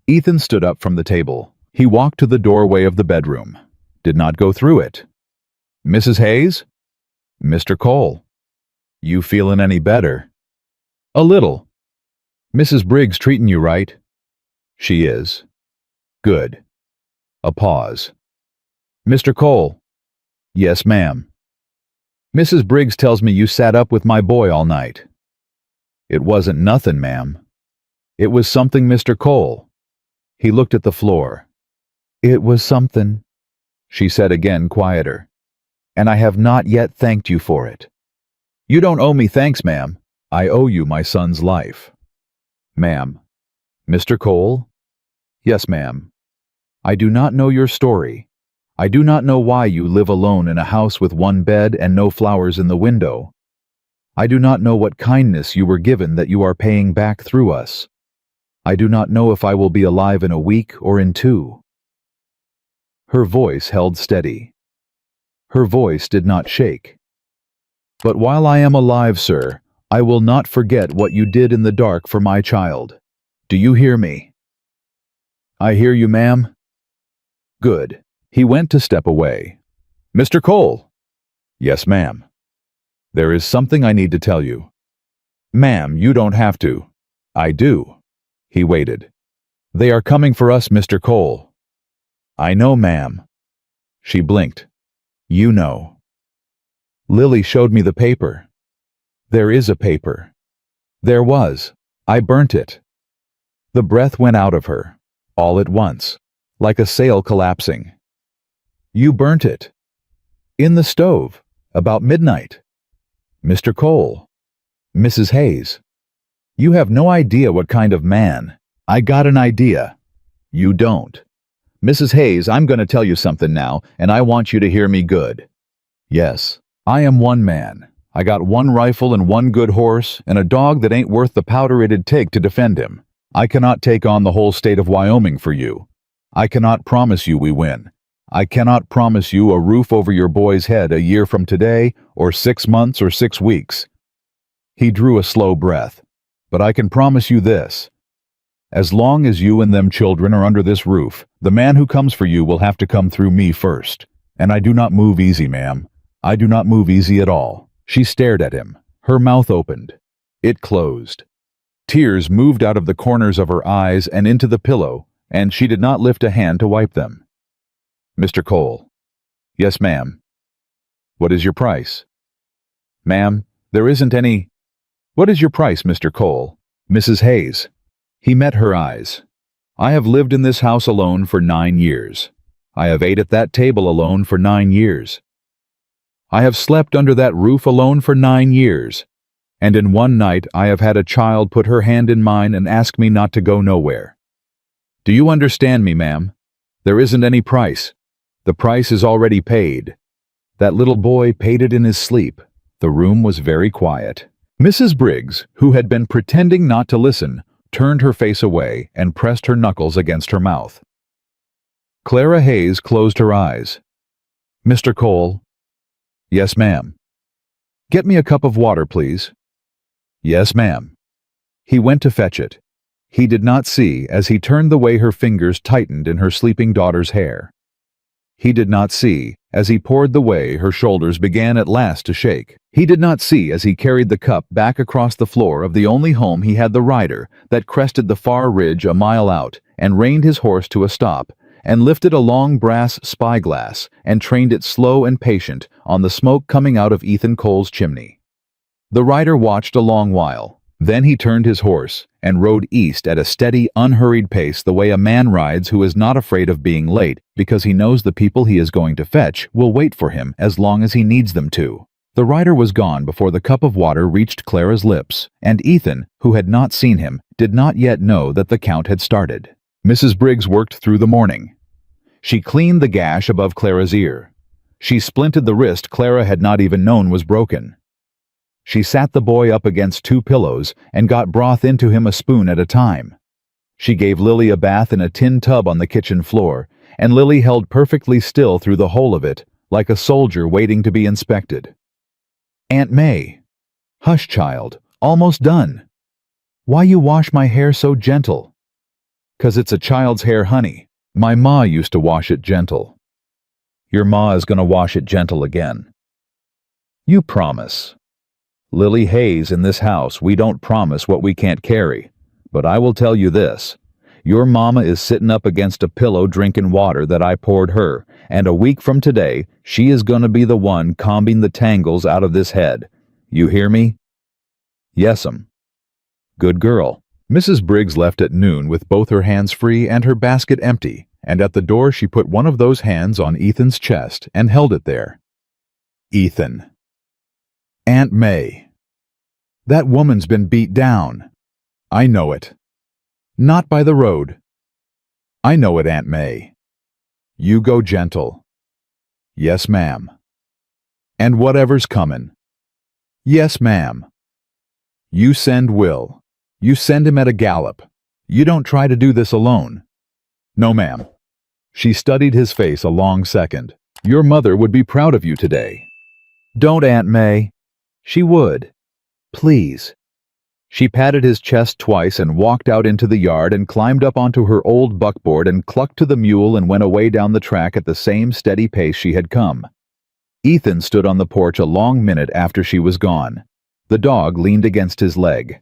Ethan stood up from the table. He walked to the doorway of the bedroom. Did not go through it. Mrs. Hayes? Mr. Cole? You feelin' any better? A little. Mrs. Briggs treatin' you right? She is. Good. A pause. Mr. Cole? Yes, ma'am. Mrs. Briggs tells me you sat up with my boy all night. It wasn't nothin', ma'am. It was something, Mr. Cole. He looked at the floor. It was something, she said again, quieter. And I have not yet thanked you for it. You don't owe me thanks, ma'am. I owe you my son's life. Ma'am. Mr. Cole? Yes, ma'am. I do not know your story. I do not know why you live alone in a house with one bed and no flowers in the window. I do not know what kindness you were given that you are paying back through us. I do not know if I will be alive in a week or in 2. Her voice held steady. Her voice did not shake. But while I am alive, sir, I will not forget what you did in the dark for my child. Do you hear me? I hear you, ma'am. Good. He went to step away. Mr. Cole. Yes, ma'am. There is something I need to tell you. Ma'am, you don't have to. I do. He waited. They are coming for us, Mr. Cole. I know, ma'am. She blinked. You know. Lily showed me the paper. There is a paper. There was. I burnt it. The breath went out of her, all at once, like a sail collapsing. You burnt it. In the stove, about midnight. Mr. Cole. Mrs. Hayes. You have no idea what kind of man. I got an idea. You don't. Mrs. Hayes, I'm going to tell you something now, and I want you to hear me good. Yes, I am one man. I got one rifle and one good horse, and a dog that ain't worth the powder it'd take to defend him. I cannot take on the whole state of Wyoming for you. I cannot promise you we win. I cannot promise you a roof over your boy's head a year from today, or 6 months or 6 weeks. He drew a slow breath. But I can promise you this. As long as you and them children are under this roof, the man who comes for you will have to come through me first. And I do not move easy, ma'am. I do not move easy at all. She stared at him. Her mouth opened. It closed. Tears moved out of the corners of her eyes and into the pillow, and she did not lift a hand to wipe them. Mr. Cole. Yes, ma'am. What is your price? Ma'am, there isn't any. What is your price, Mr. Cole? Mrs. Hayes. He met her eyes. I have lived in this house alone for 9 years. I have ate at that table alone for 9 years. I have slept under that roof alone for 9 years. And in one night I have had a child put her hand in mine and ask me not to go nowhere. Do you understand me, ma'am? There isn't any price. The price is already paid. That little boy paid it in his sleep. The room was very quiet. Mrs. Briggs, who had been pretending not to listen, turned her face away and pressed her knuckles against her mouth. Clara Hayes closed her eyes. Mr. Cole. Yes, ma'am. Get me a cup of water, please. Yes, ma'am. He went to fetch it. He did not see as he turned the way her fingers tightened in her sleeping daughter's hair. He did not see as he poured the way her shoulders began at last to shake. He did not see as he carried the cup back across the floor of the only home he had the rider that crested the far ridge a mile out and reined his horse to a stop and lifted a long brass spyglass and trained it slow and patient on the smoke coming out of Ethan Cole's chimney. The rider watched a long while. Then he turned his horse and rode east at a steady, unhurried pace the way a man rides who is not afraid of being late because he knows the people he is going to fetch will wait for him as long as he needs them to. The rider was gone before the cup of water reached Clara's lips, and Ethan, who had not seen him, did not yet know that the count had started. Mrs. Briggs worked through the morning. She cleaned the gash above Clara's ear. She splinted the wrist Clara had not even known was broken. She sat the boy up against 2 pillows and got broth into him a spoon at a time. She gave Lily a bath in a tin tub on the kitchen floor, and Lily held perfectly still through the whole of it, like a soldier waiting to be inspected. Aunt May. Hush, child, almost done. Why you wash my hair so gentle? 'Cause it's a child's hair, honey. My ma used to wash it gentle. Your ma is gonna wash it gentle again. You promise. Lily Hayes, in this house, we don't promise what we can't carry. But I will tell you this. Your mama is sitting up against a pillow drinking water that I poured her, and a week from today, she is gonna be the one combing the tangles out of this head. You hear me? Yes'm. Good girl. Mrs. Briggs left at noon with both her hands free and her basket empty, and at the door she put one of those hands on Ethan's chest and held it there. Ethan. Aunt May. That woman's been beat down. I know it. Not by the road. I know it, Aunt May. You go gentle. Yes, ma'am. And whatever's comin'? Yes, ma'am. You send Will. You send him at a gallop. You don't try to do this alone. No, ma'am. She studied his face a long second. Your mother would be proud of you today. Don't, Aunt May. She would. Please. She patted his chest twice and walked out into the yard and climbed up onto her old buckboard and clucked to the mule and went away down the track at the same steady pace she had come. Ethan stood on the porch a long minute after she was gone. The dog leaned against his leg.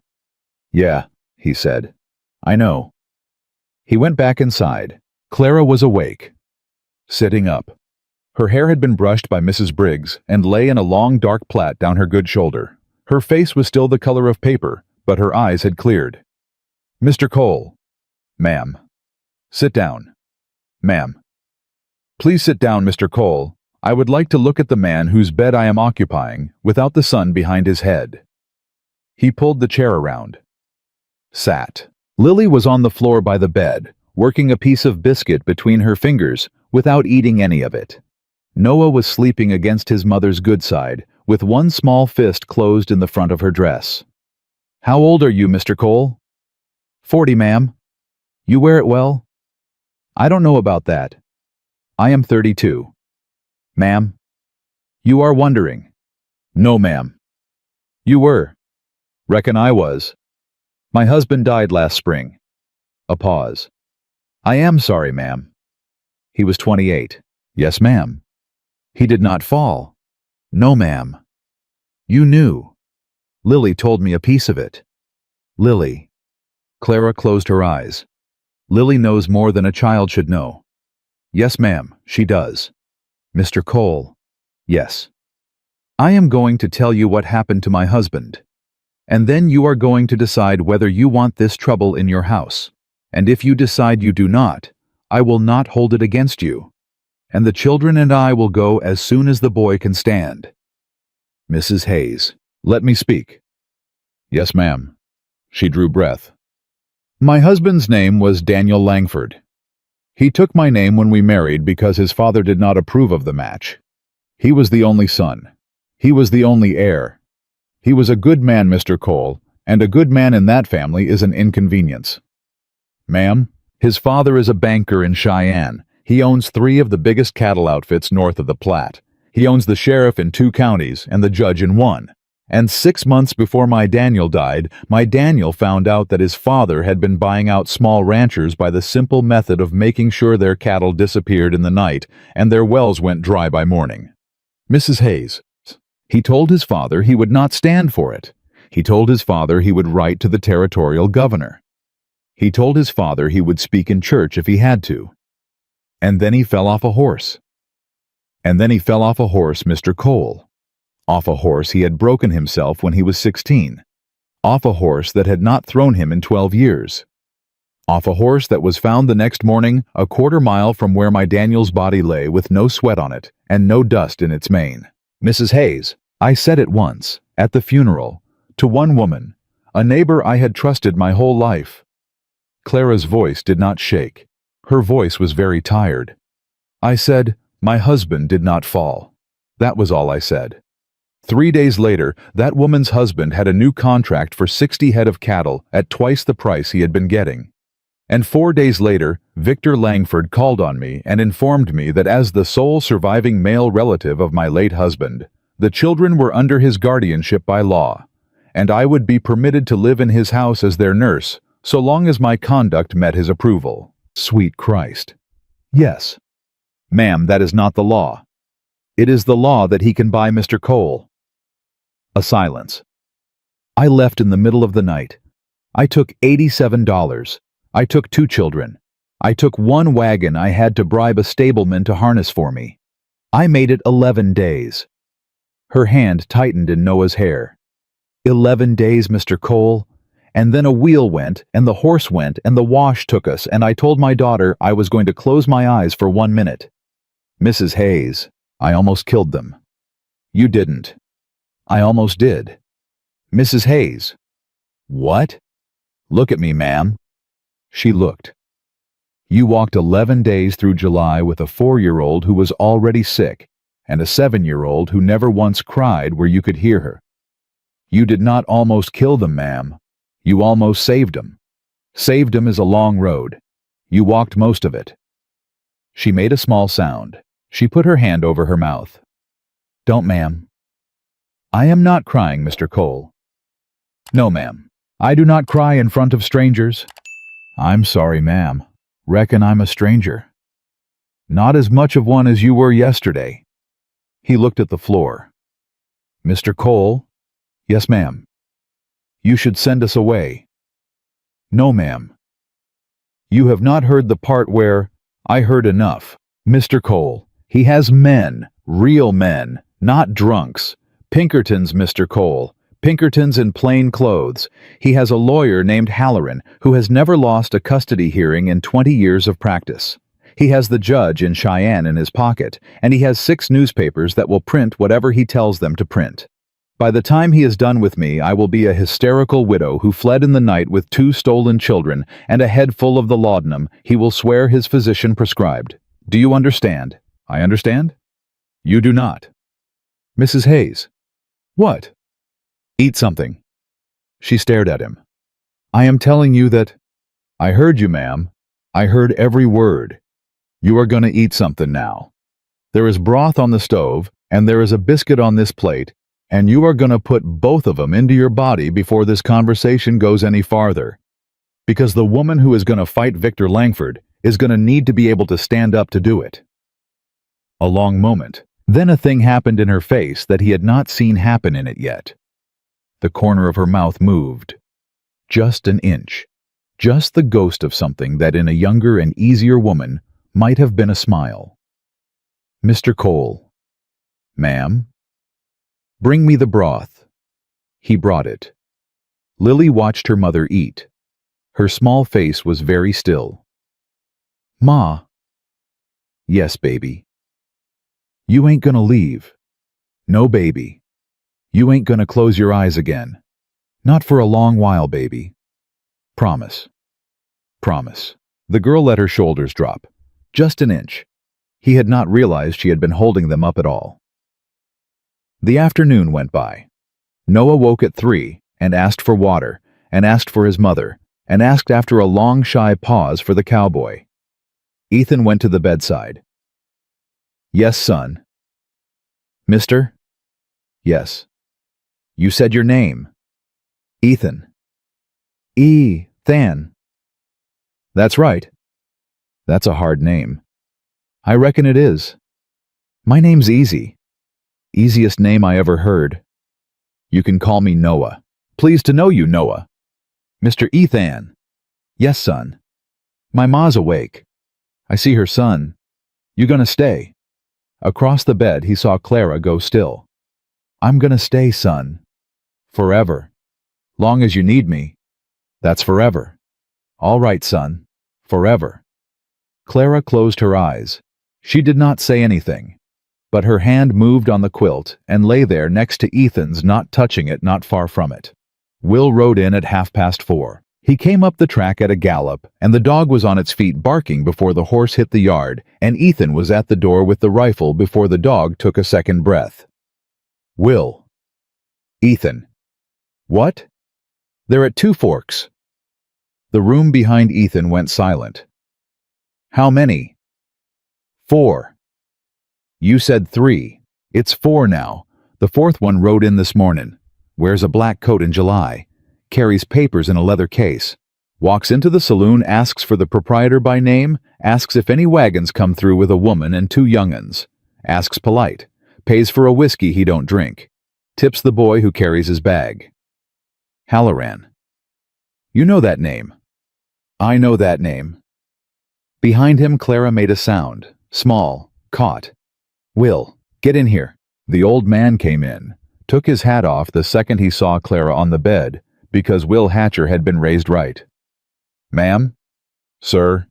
Yeah, he said. I know. He went back inside. Clara was awake, sitting up. Her hair had been brushed by Mrs. Briggs and lay in a long dark plait down her good shoulder. Her face was still the color of paper, but her eyes had cleared. Mr. Cole. Ma'am. Sit down. Ma'am. Please sit down, Mr. Cole. I would like to look at the man whose bed I am occupying, without the sun behind his head. He pulled the chair around. Sat. Lily was on the floor by the bed, working a piece of biscuit between her fingers, without eating any of it. Noah was sleeping against his mother's good side, with one small fist closed in the front of her dress. How old are you, Mr. Cole? 40, ma'am. You wear it well? I don't know about that. I am 32. Ma'am? You are wondering. No, ma'am. You were. Reckon I was. My husband died last spring. A pause. I am sorry, ma'am. He was 28. Yes, ma'am. He did not fall. No, ma'am. You knew. Lily told me a piece of it. Lily. Clara closed her eyes. Lily knows more than a child should know. Yes, ma'am, she does. Mr. Cole. Yes. I am going to tell you what happened to my husband. And then you are going to decide whether you want this trouble in your house. And if you decide you do not, I will not hold it against you. And the children and I will go as soon as the boy can stand. Mrs. Hayes. Let me speak. Yes, ma'am. She drew breath. My husband's name was Daniel Langford. He took my name when we married because his father did not approve of the match. He was the only son. He was the only heir. He was a good man, Mr. Cole, and a good man in that family is an inconvenience. Ma'am, his father is a banker in Cheyenne. He owns 3 of the biggest cattle outfits north of the Platte. He owns the sheriff in 2 counties and the judge in 1. And 6 months before my Daniel died, my Daniel found out that his father had been buying out small ranchers by the simple method of making sure their cattle disappeared in the night and their wells went dry by morning. Mrs. Hayes. He told his father he would not stand for it. He told his father he would write to the territorial governor. He told his father he would speak in church if he had to. And then he fell off a horse. And then he fell off a horse, Mr. Cole. Off a horse he had broken himself when he was 16. Off a horse that had not thrown him in 12 years. Off a horse that was found the next morning a quarter mile from where my Daniel's body lay with no sweat on it and no dust in its mane. Mrs. Hayes, I said it once, at the funeral, to one woman, a neighbor I had trusted my whole life. Clara's voice did not shake. Her voice was very tired. I said, my husband did not fall. That was all I said. 3 days later, that woman's husband had a new contract for 60 head of cattle at twice the price he had been getting. And 4 days later, Victor Langford called on me and informed me that as the sole surviving male relative of my late husband, the children were under his guardianship by law, and I would be permitted to live in his house as their nurse, so long as my conduct met his approval. Sweet Christ. Yes. Ma'am, that is not the law. It is the law that he can buy Mr. Cole. A silence. I left in the middle of the night. I took $87. I took 2 children. I took 1 wagon I had to bribe a stableman to harness for me. I made it 11 days. Her hand tightened in Noah's hair. 11 days, Mr. Cole. And then a wheel went, and the horse went, and the wash took us, and I told my daughter I was going to close my eyes for 1 minute. Mrs. Hayes, I almost killed them. You didn't. I almost did. Mrs. Hayes. What? Look at me, ma'am. She looked. You walked 11 days through July with a 4-year-old who was already sick, and a 7-year-old who never once cried where you could hear her. You did not almost kill them, ma'am. You almost saved them. Saved them is a long road. You walked most of it. She made a small sound. She put her hand over her mouth. Don't, ma'am. I am not crying, Mr. Cole. No, ma'am. I do not cry in front of strangers. I'm sorry, ma'am. Reckon I'm a stranger. Not as much of one as you were yesterday. He looked at the floor. Mr. Cole? Yes, ma'am. You should send us away. No, ma'am. You have not heard the part where I heard enough. Mr. Cole, he has men, real men, not drunks. Pinkertons, Mr. Cole. Pinkertons in plain clothes. He has a lawyer named Halloran who has never lost a custody hearing in 20 years of practice. He has the judge in Cheyenne in his pocket, and he has 6 newspapers that will print whatever he tells them to print. By the time he is done with me, I will be a hysterical widow who fled in the night with 2 stolen children and a head full of the laudanum he will swear his physician prescribed. Do you understand? I understand? You do not. Mrs. Hayes. What? Eat something. She stared at him. I am telling you that... I heard you, ma'am. I heard every word. You are going to eat something now. There is broth on the stove, and there is a biscuit on this plate, and you are going to put both of them into your body before this conversation goes any farther. Because the woman who is going to fight Victor Langford is going to need to be able to stand up to do it. A long moment. Then a thing happened in her face that he had not seen happen in it yet. The corner of her mouth moved. Just an inch. Just the ghost of something that in a younger and easier woman might have been a smile. Mr. Cole. Ma'am? Bring me the broth. He brought it. Lily watched her mother eat. Her small face was very still. Ma. Yes, baby. You ain't gonna leave. No, baby. You ain't gonna close your eyes again. Not for a long while, baby. Promise. Promise. The girl let her shoulders drop. Just an inch. He had not realized she had been holding them up at all. The afternoon went by. Noah woke at 3 and asked for water, and asked for his mother, and asked after a long shy pause for the cowboy. Ethan went to the bedside. Yes, son. Mister? Yes. You said your name. Ethan. Ethan. That's right. That's a hard name. I reckon it is. My name's easy. Easiest name I ever heard. You can call me Noah. Pleased to know you, Noah. Mr. Ethan. Yes, son. My ma's awake. I see her son. You gonna stay? Across the bed he saw Clara go still. I'm gonna stay, son. Forever. Long as you need me. That's forever. All right, son. Forever. Clara closed her eyes. She did not say anything, but her hand moved on the quilt and lay there next to Ethan's, not touching it, not far from it. Will rode in at 4:30. He came up the track at a gallop, and the dog was on its feet barking before the horse hit the yard, and Ethan was at the door with the rifle before the dog took a second breath. Will. Ethan. What? They're at 2 Forks. The room behind Ethan went silent. How many? 4. You said 3. It's 4 now. The 4th one rode in this morning. Wears a black coat in July. Carries papers in a leather case. Walks into the saloon, asks for the proprietor by name, asks if any wagons come through with a woman and 2 young'uns. Asks polite. Pays for a whiskey he don't drink. Tips the boy who carries his bag. Halloran. You know that name. I know that name. Behind him, Clara made a sound. Small. Caught. Will, get in here. The old man came in. Took his hat off the second he saw Clara on the bed, because Will Hatcher had been raised right. Ma'am? Sir?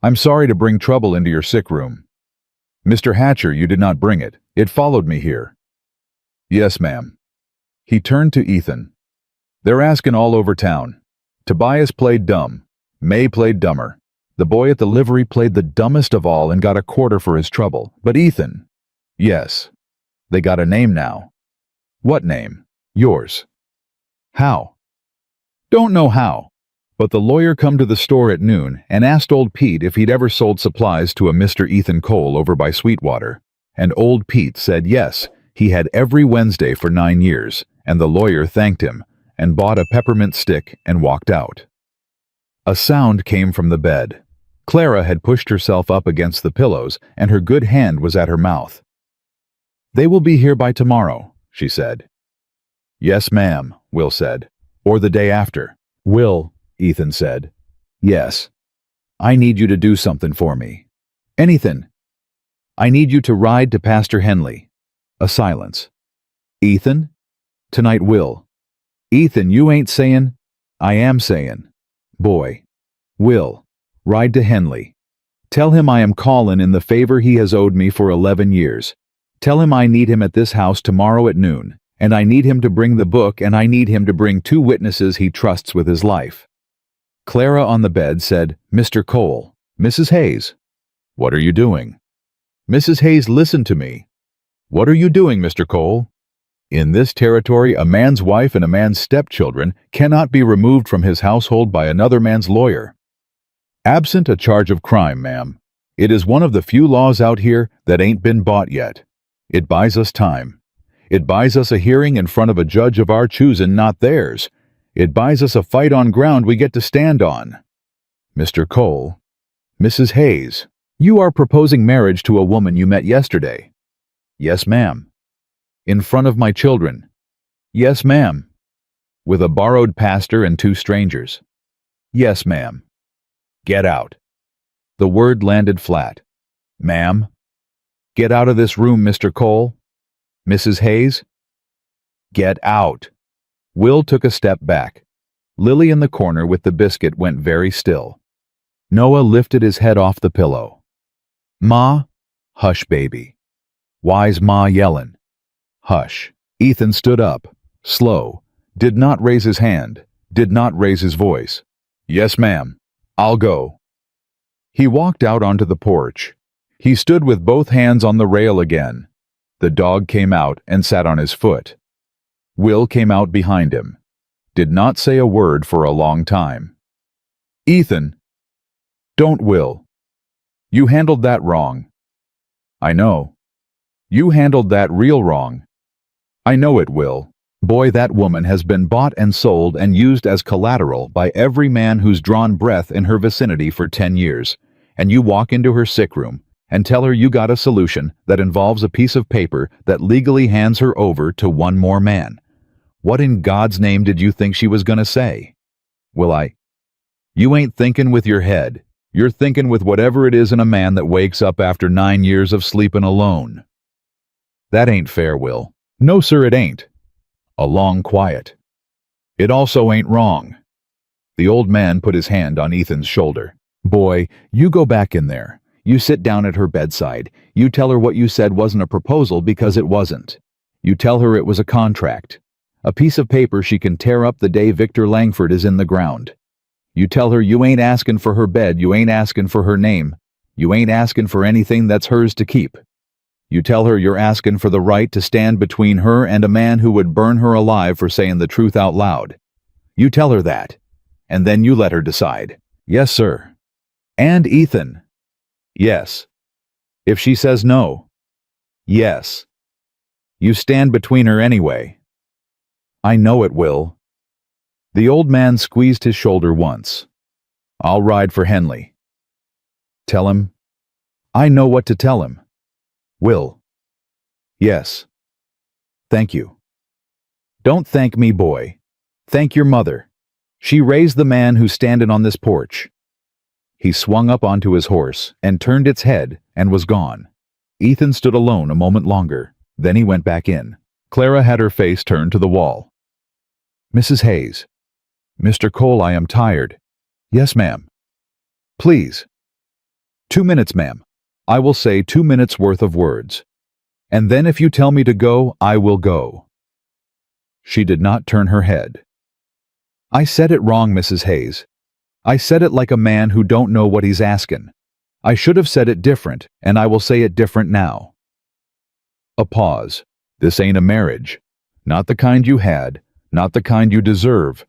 I'm sorry to bring trouble into your sick room. Mr. Hatcher, you did not bring it. It followed me here. Yes, ma'am. He turned to Ethan. They're asking all over town. Tobias played dumb. May played dumber. The boy at the livery played the dumbest of all and got a quarter for his trouble. But Ethan, Yes. They got a name now. What name? Yours. How? Don't know how. But the lawyer come to the store at noon and asked old Pete if he'd ever sold supplies to a Mr. Ethan Cole over by Sweetwater. And old Pete said yes, he had every Wednesday for 9 years, and the lawyer thanked him and bought a peppermint stick and walked out. A sound came from the bed. Clara had pushed herself up against the pillows, and her good hand was at her mouth. "They will be here by tomorrow," she said. "Yes, ma'am," Will said. "Or the day after." "Will," Ethan said. "Yes. I need you to do something for me." "Anything." "I need you to ride to Pastor Henley." A silence. "Ethan?" "Tonight, Will." "Ethan, you ain't saying—" "I am saying." "Boy." "Will. Ride to Henley. Tell him I am callin' in the favor he has owed me for 11 years. Tell him I need him at this house tomorrow at noon, and I need him to bring the book, and I need him to bring 2 witnesses he trusts with his life." Clara on the bed said, "Mr. Cole." "Mrs. Hayes." "What are you doing?" "Mrs. Hayes, listen to me." "What are you doing, Mr. Cole?" "In this territory, a man's wife and a man's stepchildren cannot be removed from his household by another man's lawyer. Absent a charge of crime, ma'am. It is one of the few laws out here that ain't been bought yet. It buys us time. It buys us a hearing in front of a judge of our choosing, not theirs. It buys us a fight on ground we get to stand on." "Mr. Cole." "Mrs. Hayes, you are proposing marriage to a woman you met yesterday." "Yes, ma'am." "In front of my children." "Yes, ma'am." "With a borrowed pastor and 2 strangers." "Yes, ma'am." "Get out." The word landed flat. "Ma'am?" "Get out of this room, Mr. Cole." "Mrs. Hayes?" "Get out." Will took a step back. Lily in the corner with the biscuit went very still. Noah lifted his head off the pillow. "Ma?" "Hush, baby." "Why's Ma yellin'?" "Hush." Ethan stood up, slow, did not raise his hand, did not raise his voice. "Yes, ma'am. I'll go." He walked out onto the porch. He stood with both hands on the rail again. The dog came out and sat on his foot. Will came out behind him. Did not say a word for a long time. "Ethan." "Don't, Will. You handled that wrong." "I know." "You handled that real wrong." "I know it, Will. Boy, that woman has been bought and sold and used as collateral by every man who's drawn breath in her vicinity for 10 years. And you walk into her sick room and tell her you got a solution that involves a piece of paper that legally hands her over to one more man. What in God's name did you think she was gonna say? "Will, You ain't thinking with your head. You're thinking with whatever it is in a man that wakes up after 9 years of sleeping alone. That ain't fair, Will. No, sir, it ain't. A long quiet. It also ain't wrong. The old man put his hand on Ethan's shoulder. "Boy, you go back in there. You sit down at her bedside. You tell her what you said wasn't a proposal because it wasn't. You tell her it was a contract. A piece of paper she can tear up the day Victor Langford is in the ground. You tell her you ain't asking for her bed, you ain't asking for her name. You ain't asking for anything that's hers to keep. You tell her you're asking for the right to stand between her and a man who would burn her alive for saying the truth out loud. You tell her that, and then you let her decide." "Yes, sir." "And Ethan?" "Yes." "If she says no?" "Yes." "You stand between her anyway." "I know it, Will." The old man squeezed his shoulder once. "I'll ride for Henley." "Tell him?" "I know what to tell him." "Will." "Yes." "Thank you." "Don't thank me, boy. Thank your mother. She raised the man who's standing on this porch." He swung up onto his horse and turned its head and was gone. Ethan stood alone a moment longer. Then he went back in. Clara had her face turned to the wall. "Mrs. Hayes." "Mr. Cole, I am tired." "Yes, ma'am." "Please." 2 minutes, ma'am. I will say 2 minutes worth of words. And then if you tell me to go, I will go." She did not turn her head. "I said it wrong, Mrs. Hayes. I said it like a man who don't know what he's asking. I should have said it different, and I will say it different now." A pause. This ain't a marriage. Not the kind you had, not the kind you deserve.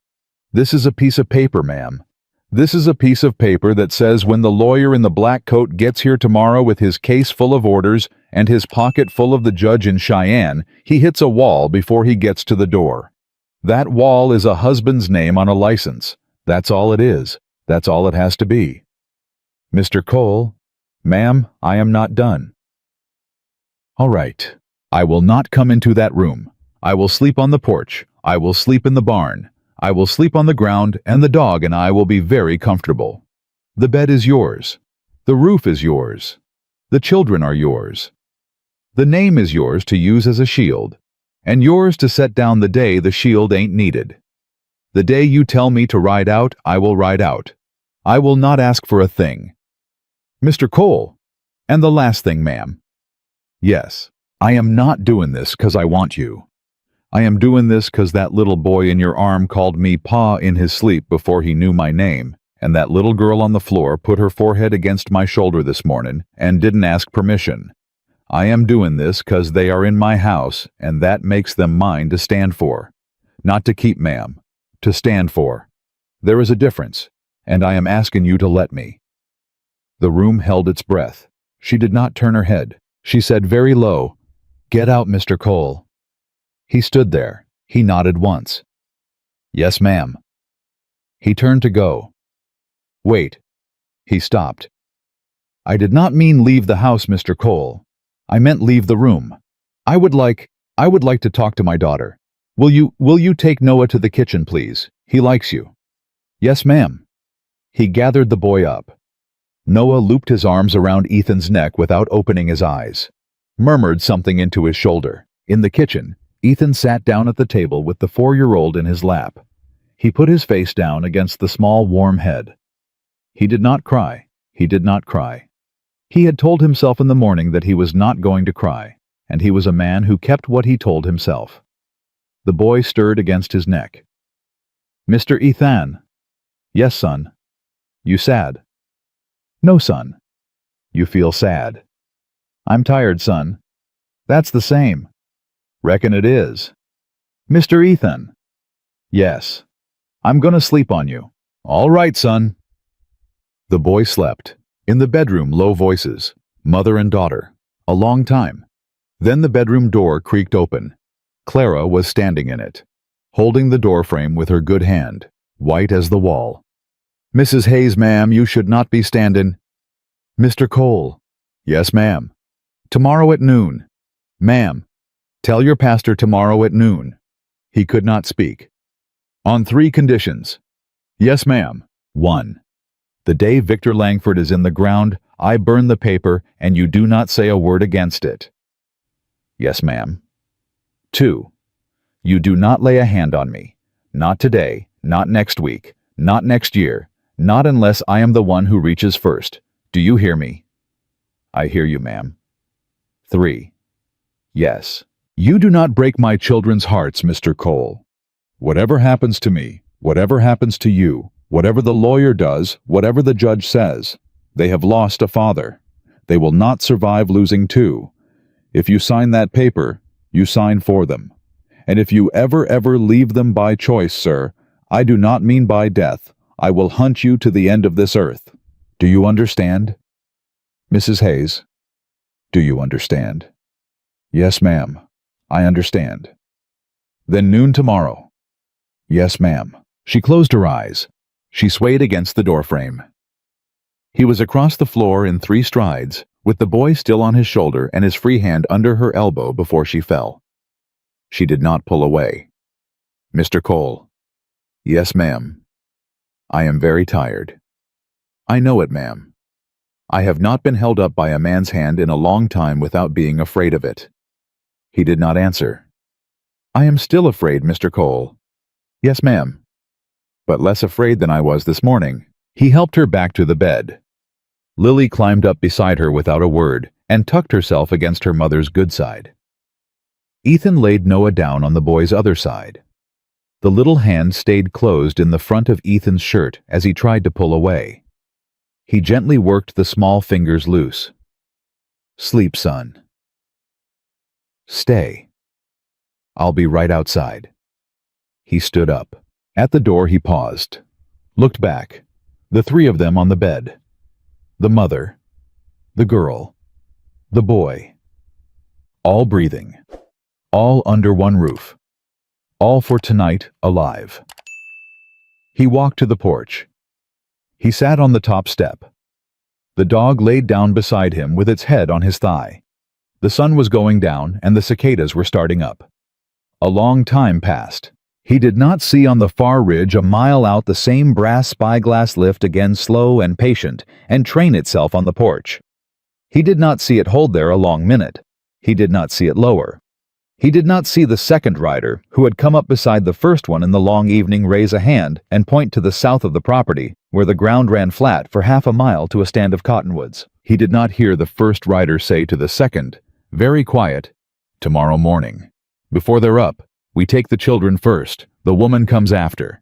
This is a piece of paper, ma'am. This is a piece of paper that says when the lawyer in the black coat gets here tomorrow with his case full of orders and his pocket full of the judge in Cheyenne, he hits a wall before he gets to the door. That wall is a husband's name on a license. That's all it is. That's all it has to be. Mr. Cole, ma'am, I am not done. All right. I will not come into that room. I will sleep on the porch. I will sleep in the barn. I will sleep on the ground, and the dog and I will be very comfortable. The bed is yours. The roof is yours. The children are yours. The name is yours to use as a shield, and yours to set down the day the shield ain't needed. The day you tell me to ride out, I will ride out. I will not ask for a thing. Mr. Cole, and the last thing, ma'am. Yes, I am not doing this 'cause I want you. I am doing this 'cause that little boy in your arm called me Pa in his sleep before he knew my name, and that little girl on the floor put her forehead against my shoulder this morning and didn't ask permission. I am doing this 'cause they are in my house, and that makes them mine to stand for. Not to keep, ma'am. To stand for. There is a difference, and I am asking you to let me. The room held its breath. She did not turn her head. She said very low, "Get out, Mr. Cole." He stood there. He nodded once. "Yes, ma'am." He turned to go. "Wait." He stopped. "I did not mean leave the house, Mr. Cole. I meant leave the room. I would like to talk to my daughter. Will you take Noah to the kitchen, please? He likes you." "Yes, ma'am." He gathered the boy up. Noah looped his arms around Ethan's neck without opening his eyes, murmured something into his shoulder. In the kitchen, Ethan sat down at the table with the 4-year-old in his lap. He put his face down against the small, warm head. He did not cry. He did not cry. He had told himself in the morning that he was not going to cry, and he was a man who kept what he told himself. The boy stirred against his neck. "Mr. Ethan." "Yes, son." "You sad?" "No, son." "You feel sad?" "I'm tired, son." "That's the same." "Reckon it is." "Mr. Ethan." "Yes." "I'm gonna sleep on you." "All right, son." The boy slept. In the bedroom, low voices, mother and daughter. A long time. Then the bedroom door creaked open. Clara was standing in it, holding the doorframe with her good hand, white as the wall. "Mrs. Hayes, ma'am, you should not be standin'." "Mr. Cole." "Yes, ma'am." "Tomorrow at noon." "Ma'am." "Tell your pastor tomorrow at noon." He could not speak. "On 3 conditions." "Yes, ma'am." 1. The day Victor Langford is in the ground, I burn the paper, and you do not say a word against it. "Yes, ma'am." 2. You do not lay a hand on me. Not today, not next week, not next year, not unless I am the one who reaches first. Do you hear me? "I hear you, ma'am." 3. Yes. You do not break my children's hearts, Mr. Cole. Whatever happens to me, whatever happens to you, whatever the lawyer does, whatever the judge says, they have lost a father. They will not survive losing 2. If you sign that paper, you sign for them. And if you ever leave them by choice, sir, I do not mean by death, I will hunt you to the end of this earth. Do you understand? Mrs. Hayes, do you understand? Yes, ma'am. I understand. Then noon tomorrow. Yes, ma'am. She closed her eyes. She swayed against the doorframe. He was across the floor in 3 strides, with the boy still on his shoulder and his free hand under her elbow before she fell. She did not pull away. Mr. Cole. Yes, ma'am. I am very tired. I know it, ma'am. I have not been held up by a man's hand in a long time without being afraid of it. He did not answer. I am still afraid, Mr. Cole. Yes, ma'am. But less afraid than I was this morning. He helped her back to the bed. Lily climbed up beside her without a word and tucked herself against her mother's good side. Ethan laid Noah down on the boy's other side. The little hand stayed closed in the front of Ethan's shirt as he tried to pull away. He gently worked the small fingers loose. Sleep, son. Stay. I'll be right outside. He stood up. At the door he paused. Looked back. The three of them on the bed. The mother. The girl. The boy. All breathing. All under one roof. All for tonight, alive. He walked to the porch. He sat on the top step. The dog laid down beside him with its head on his thigh. The sun was going down and the cicadas were starting up. A long time passed. He did not see on the far ridge a mile out the same brass spyglass lift again slow and patient and train itself on the porch. He did not see it hold there a long minute. He did not see it lower. He did not see the second rider, who had come up beside the first one in the long evening, raise a hand and point to the south of the property, where the ground ran flat for half a mile to a stand of cottonwoods. He did not hear the first rider say to the second, very quiet, "Tomorrow morning. Before they're up, we take the children first, the woman comes after."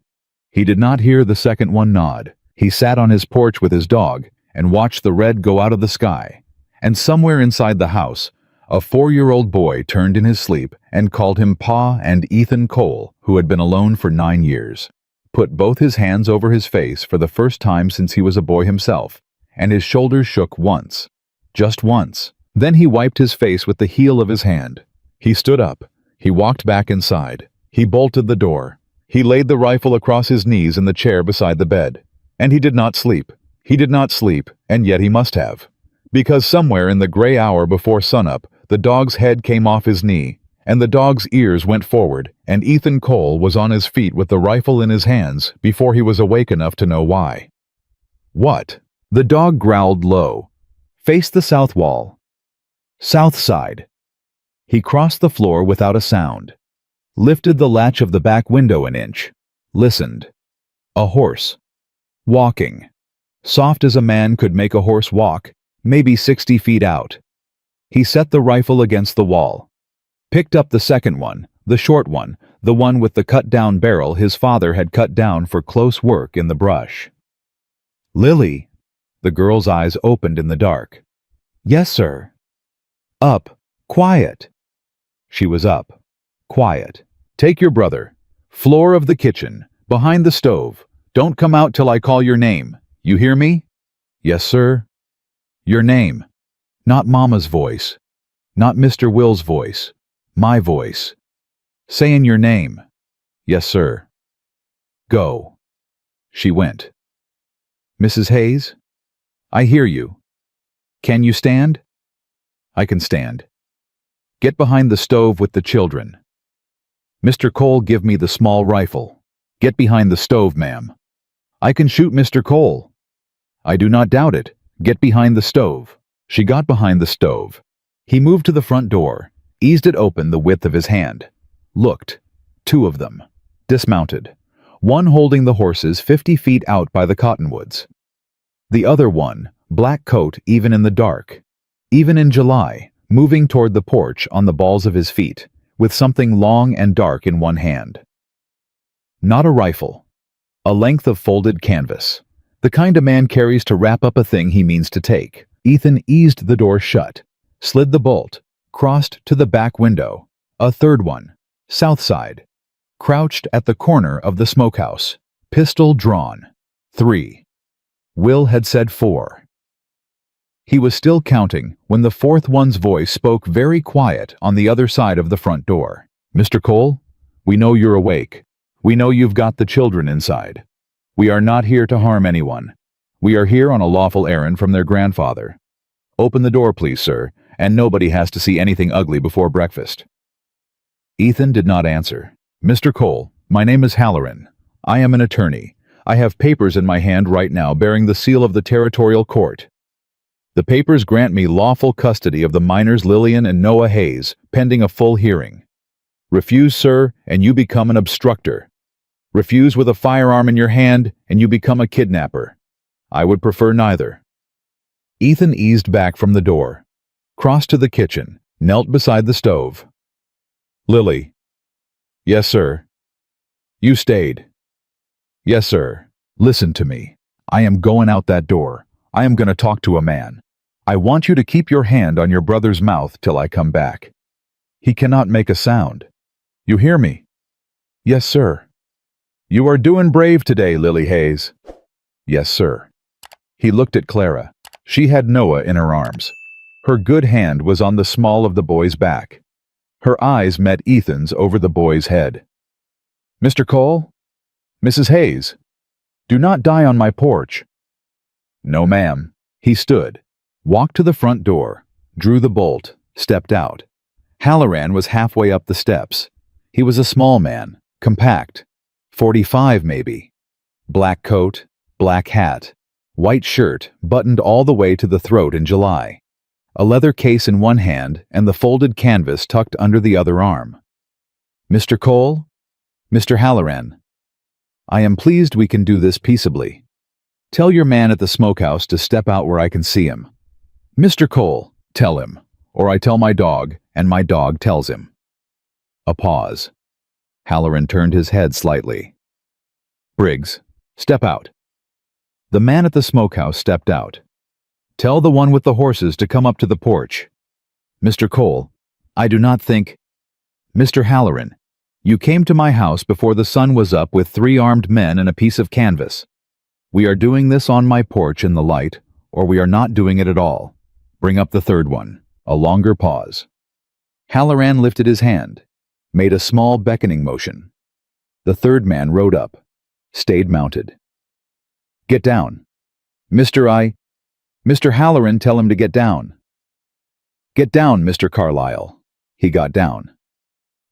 He did not hear the second one nod. He sat on his porch with his dog and watched the red go out of the sky. And somewhere inside the house, a 4-year-old boy turned in his sleep and called him Pa and Ethan Cole, who had been alone for 9 years. Put both his hands over his face for the first time since he was a boy himself, and his shoulders shook once. Just once. Then he wiped his face with the heel of his hand. He stood up. He walked back inside. He bolted the door. He laid the rifle across his knees in the chair beside the bed. And he did not sleep. He did not sleep, and yet he must have. Because somewhere in the gray hour before sunup, the dog's head came off his knee, and the dog's ears went forward, and Ethan Cole was on his feet with the rifle in his hands before he was awake enough to know why. What? The dog growled low. Face the south wall. South side. He crossed the floor without a sound. Lifted the latch of the back window an inch. Listened. A horse. Walking. Soft as a man could make a horse walk, maybe 60 feet out. He set the rifle against the wall. Picked up the second one, the short one, the one with the cut-down barrel his father had cut down for close work in the brush. "Lily." The girl's eyes opened in the dark. "Yes, sir." "Up. Quiet." She was up. Quiet. "Take your brother. Floor of the kitchen. Behind the stove. Don't come out till I call your name. You hear me?" "Yes, sir." "Your name. Not Mama's voice. Not Mr. Will's voice. My voice. Saying your name." "Yes, sir." "Go." She went. "Mrs. Hayes?" "I hear you." "Can you stand?" "I can stand." "Get behind the stove with the children." "Mr. Cole, give me the small rifle." "Get behind the stove, ma'am." "I can shoot Mr. Cole." "I do not doubt it. Get behind the stove." She got behind the stove. He moved to the front door, eased it open the width of his hand. Looked. 2 of them. Dismounted. One holding the horses 50 feet out by the cottonwoods. The other one, black coat even in the dark. Even in July, moving toward the porch on the balls of his feet, with something long and dark in one hand. Not a rifle. A length of folded canvas. The kind a man carries to wrap up a thing he means to take. Ethan eased the door shut, slid the bolt, crossed to the back window. A third one, south side. Crouched at the corner of the smokehouse, pistol drawn. 3. Will had said 4. He was still counting when the fourth one's voice spoke very quiet on the other side of the front door. "Mr. Cole, we know you're awake. We know you've got the children inside. We are not here to harm anyone. We are here on a lawful errand from their grandfather. Open the door, please, sir, and nobody has to see anything ugly before breakfast." Ethan did not answer. "Mr. Cole, my name is Halloran. I am an attorney. I have papers in my hand right now bearing the seal of the territorial court. The papers grant me lawful custody of the minors Lillian and Noah Hayes, pending a full hearing. Refuse, sir, and you become an obstructor. Refuse with a firearm in your hand, and you become a kidnapper. I would prefer neither." Ethan eased back from the door, crossed to the kitchen, knelt beside the stove. "Lily." "Yes, sir." "You stayed." "Yes, sir. Listen to me. I am going out that door. I am going to talk to a man. I want you to keep your hand on your brother's mouth till I come back." He cannot make a sound. You hear me? Yes, sir. You are doing brave today, Lily Hayes. Yes, sir. He looked at Clara. She had Noah in her arms. Her good hand was on the small of the boy's back. Her eyes met Ethan's over the boy's head. Mr. Cole? Mrs. Hayes? Do not die on my porch. No, ma'am. He stood, walked to the front door, drew the bolt, stepped out. Halloran was halfway up the steps. He was a small man, compact, 45 maybe. Black coat, black hat, white shirt buttoned all the way to the throat in July. A leather case in one hand and the folded canvas tucked under the other arm. Mr. Cole? Mr. Halloran. I am pleased we can do this peaceably. Tell your man at the smokehouse to step out where I can see him. Mr. Cole, tell him, or I tell my dog, and my dog tells him. A pause. Halloran turned his head slightly. Briggs, step out. The man at the smokehouse stepped out. Tell the one with the horses to come up to the porch. Mr. Cole, I do not think... Mr. Halloran, you came to my house before the sun was up with 3 armed men and a piece of canvas. We are doing this on my porch in the light, or we are not doing it at all. Bring up the third one. A longer pause. Halloran lifted his hand, made a small beckoning motion. The third man rode up, stayed mounted. Get down. Mr. Halloran, tell him to get down. Get down, Mr. Carlyle. He got down.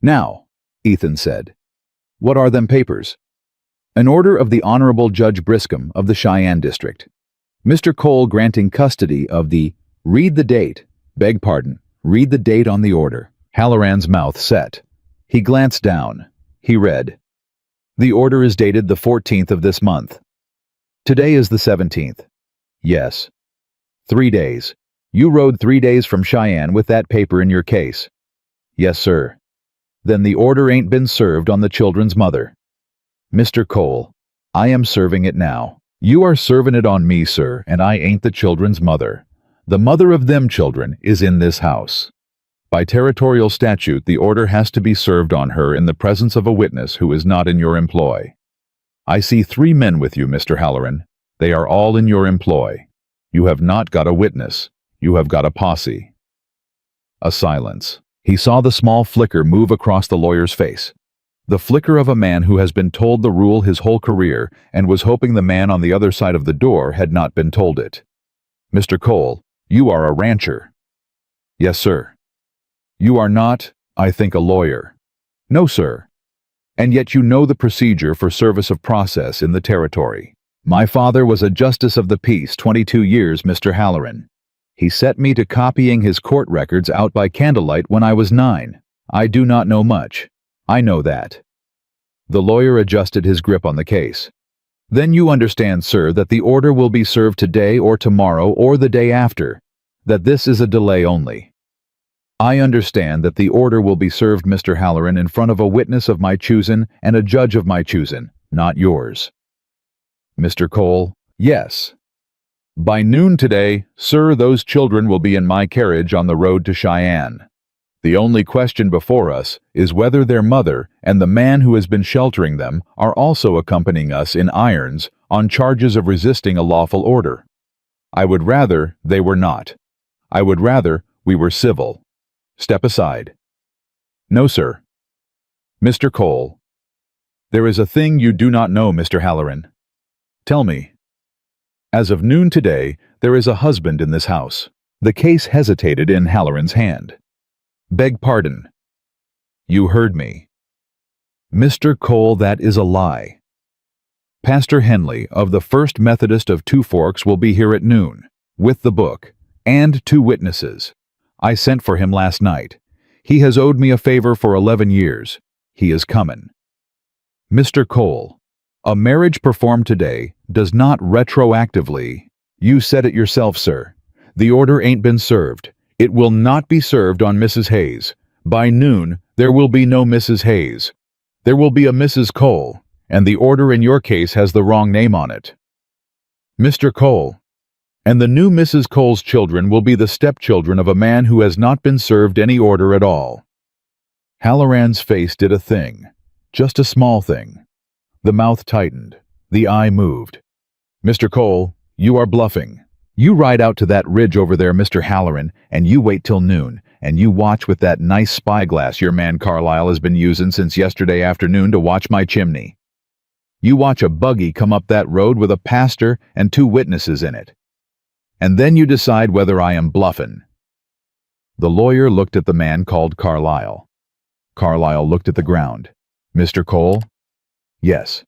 Now, Ethan said. What are them papers? An order of the Honorable Judge Briscom of the Cheyenne District. Mr. Cole granting custody of the... Read the date. Beg pardon. Read the date on the order. Halloran's mouth set. He glanced down. He read. The order is dated the 14th of this month. Today is the 17th. Yes. 3 days. You rode 3 days from Cheyenne with that paper in your case. Yes, sir. Then the order ain't been served on the children's mother. Mr. Cole, I am serving it now. You are serving it on me, sir, and I ain't the children's mother. The mother of them children is in this house. By territorial statute, the order has to be served on her in the presence of a witness who is not in your employ. I see 3 men with you, Mr. Halloran. They are all in your employ. You have not got a witness. You have got a posse. A silence. He saw the small flicker move across the lawyer's face. The flicker of a man who has been told the rule his whole career and was hoping the man on the other side of the door had not been told it. Mr. Cole, you are a rancher. Yes, sir. You are not, I think, a lawyer. No, sir. And yet you know the procedure for service of process in the territory. My father was a justice of the peace 22 years, Mr. Halloran. He set me to copying his court records out by candlelight when I was 9. I do not know much. I know that. The lawyer adjusted his grip on the case. Then you understand, sir, that the order will be served today or tomorrow or the day after, that this is a delay only. I understand that the order will be served, Mr. Halloran, in front of a witness of my choosing and a judge of my choosing, not yours. Mr. Cole, yes. By noon today, sir, those children will be in my carriage on the road to Cheyenne. The only question before us is whether their mother and the man who has been sheltering them are also accompanying us in irons on charges of resisting a lawful order. I would rather they were not. I would rather we were civil. Step aside. No, sir. Mr. Cole. There is a thing you do not know, Mr. Halloran. Tell me. As of noon today, there is a husband in this house. The case hesitated in Halloran's hand. Beg pardon. You heard me. Mr. Cole, that is a lie. Pastor Henley of the First Methodist of Two Forks will be here at noon, with the book, and 2 witnesses. I sent for him last night. He has owed me a favor for 11 years. He is coming. Mr. Cole, a marriage performed today does not retroactively... You said it yourself, sir. The order ain't been served. It will not be served on Mrs. Hayes. By noon, there will be no Mrs. Hayes. There will be a Mrs. Cole, and the order in your case has the wrong name on it. Mr. Cole, and the new Mrs. Cole's children will be the stepchildren of a man who has not been served any order at all. Halloran's face did a thing, just a small thing. The mouth tightened, the eye moved. Mr. Cole, you are bluffing. You ride out to that ridge over there, Mr. Halloran, and you wait till noon, and you watch with that nice spyglass your man Carlyle has been using since yesterday afternoon to watch my chimney. You watch a buggy come up that road with a pastor and 2 witnesses in it. And then you decide whether I am bluffing. The lawyer looked at the man called Carlyle. Carlyle looked at the ground. Mr. Cole? Yes.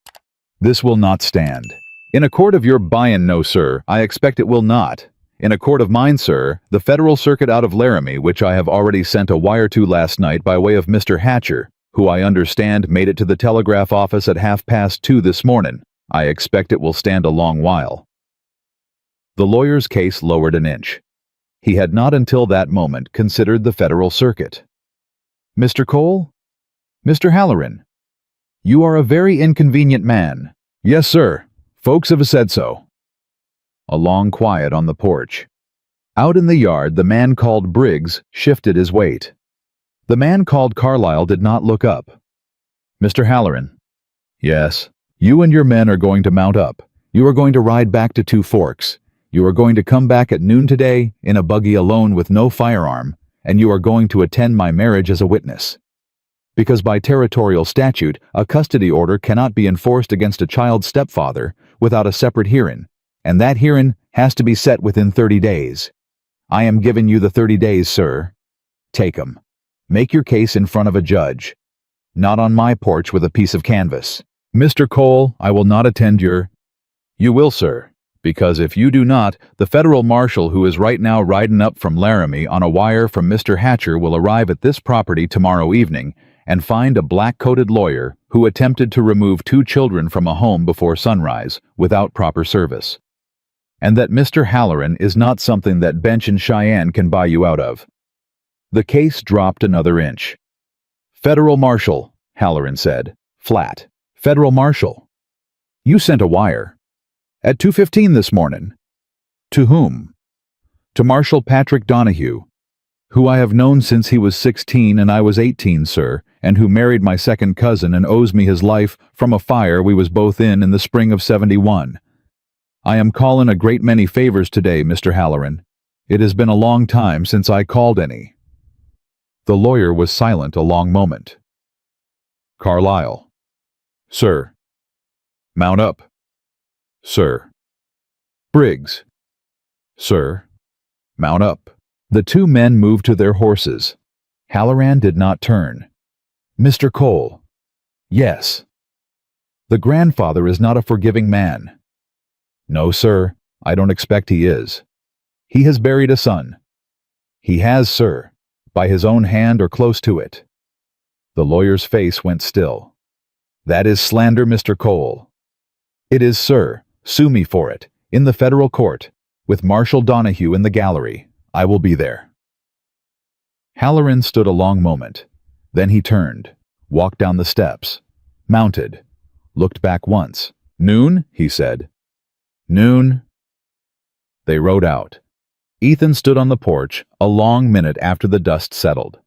This will not stand. In a court of your buy-in, no, sir, I expect it will not. In a court of mine, sir, the Federal Circuit out of Laramie, which I have already sent a wire to last night by way of Mr. Hatcher, who I understand made it to the telegraph office at 2:30 this morning. I expect it will stand a long while. The lawyer's case lowered an inch. He had not until that moment considered the Federal Circuit. Mr. Cole? Mr. Halloran? You are a very inconvenient man. Yes, sir. Folks have said so. A long quiet on the porch. Out in the yard, the man called Briggs shifted his weight. The man called Carlyle did not look up. Mr. Halloran? Yes. You and your men are going to mount up. You are going to ride back to Two Forks. You are going to come back at noon today in a buggy alone with no firearm, and you are going to attend my marriage as a witness. Because by territorial statute, a custody order cannot be enforced against a child's stepfather without a separate hearing, and that hearing has to be set within 30 days. I am giving you the 30 days, sir. Take 'em. Make your case in front of a judge. Not on my porch with a piece of canvas. Mr. Cole, I will not attend your... You will, sir, because if you do not, the federal marshal who is right now riding up from Laramie on a wire from Mr. Hatcher will arrive at this property tomorrow evening and find a black-coated lawyer who attempted to remove 2 children from a home before sunrise without proper service. And that Mr. Halloran is not something that Bench and Cheyenne can buy you out of. The case dropped another inch. Federal Marshal, Halloran said, flat. Federal Marshal. You sent a wire. At 2:15 this morning. To whom? To Marshal Patrick Donahue, who I have known since he was 16 and I was 18, sir, and who married my second cousin and owes me his life from a fire we was both in the spring of '71. I am calling a great many favors today, Mr. Halloran. It has been a long time since I called any. The lawyer was silent a long moment. Carlyle. Sir. Mount up. Sir. Briggs. Sir. Mount up. The 2 men moved to their horses. Halloran did not turn. Mr. Cole. Yes. The grandfather is not a forgiving man. No, sir, I don't expect he is. He has buried a son. He has, sir, by his own hand or close to it. The lawyer's face went still. That is slander, Mr. Cole. It is, sir. Sue me for it, in the federal court, with Marshal Donahue in the gallery. I will be there. Halloran stood a long moment. Then he turned, walked down the steps, mounted, looked back once. Noon, he said. Noon. They rode out. Ethan stood on the porch a long minute after the dust settled.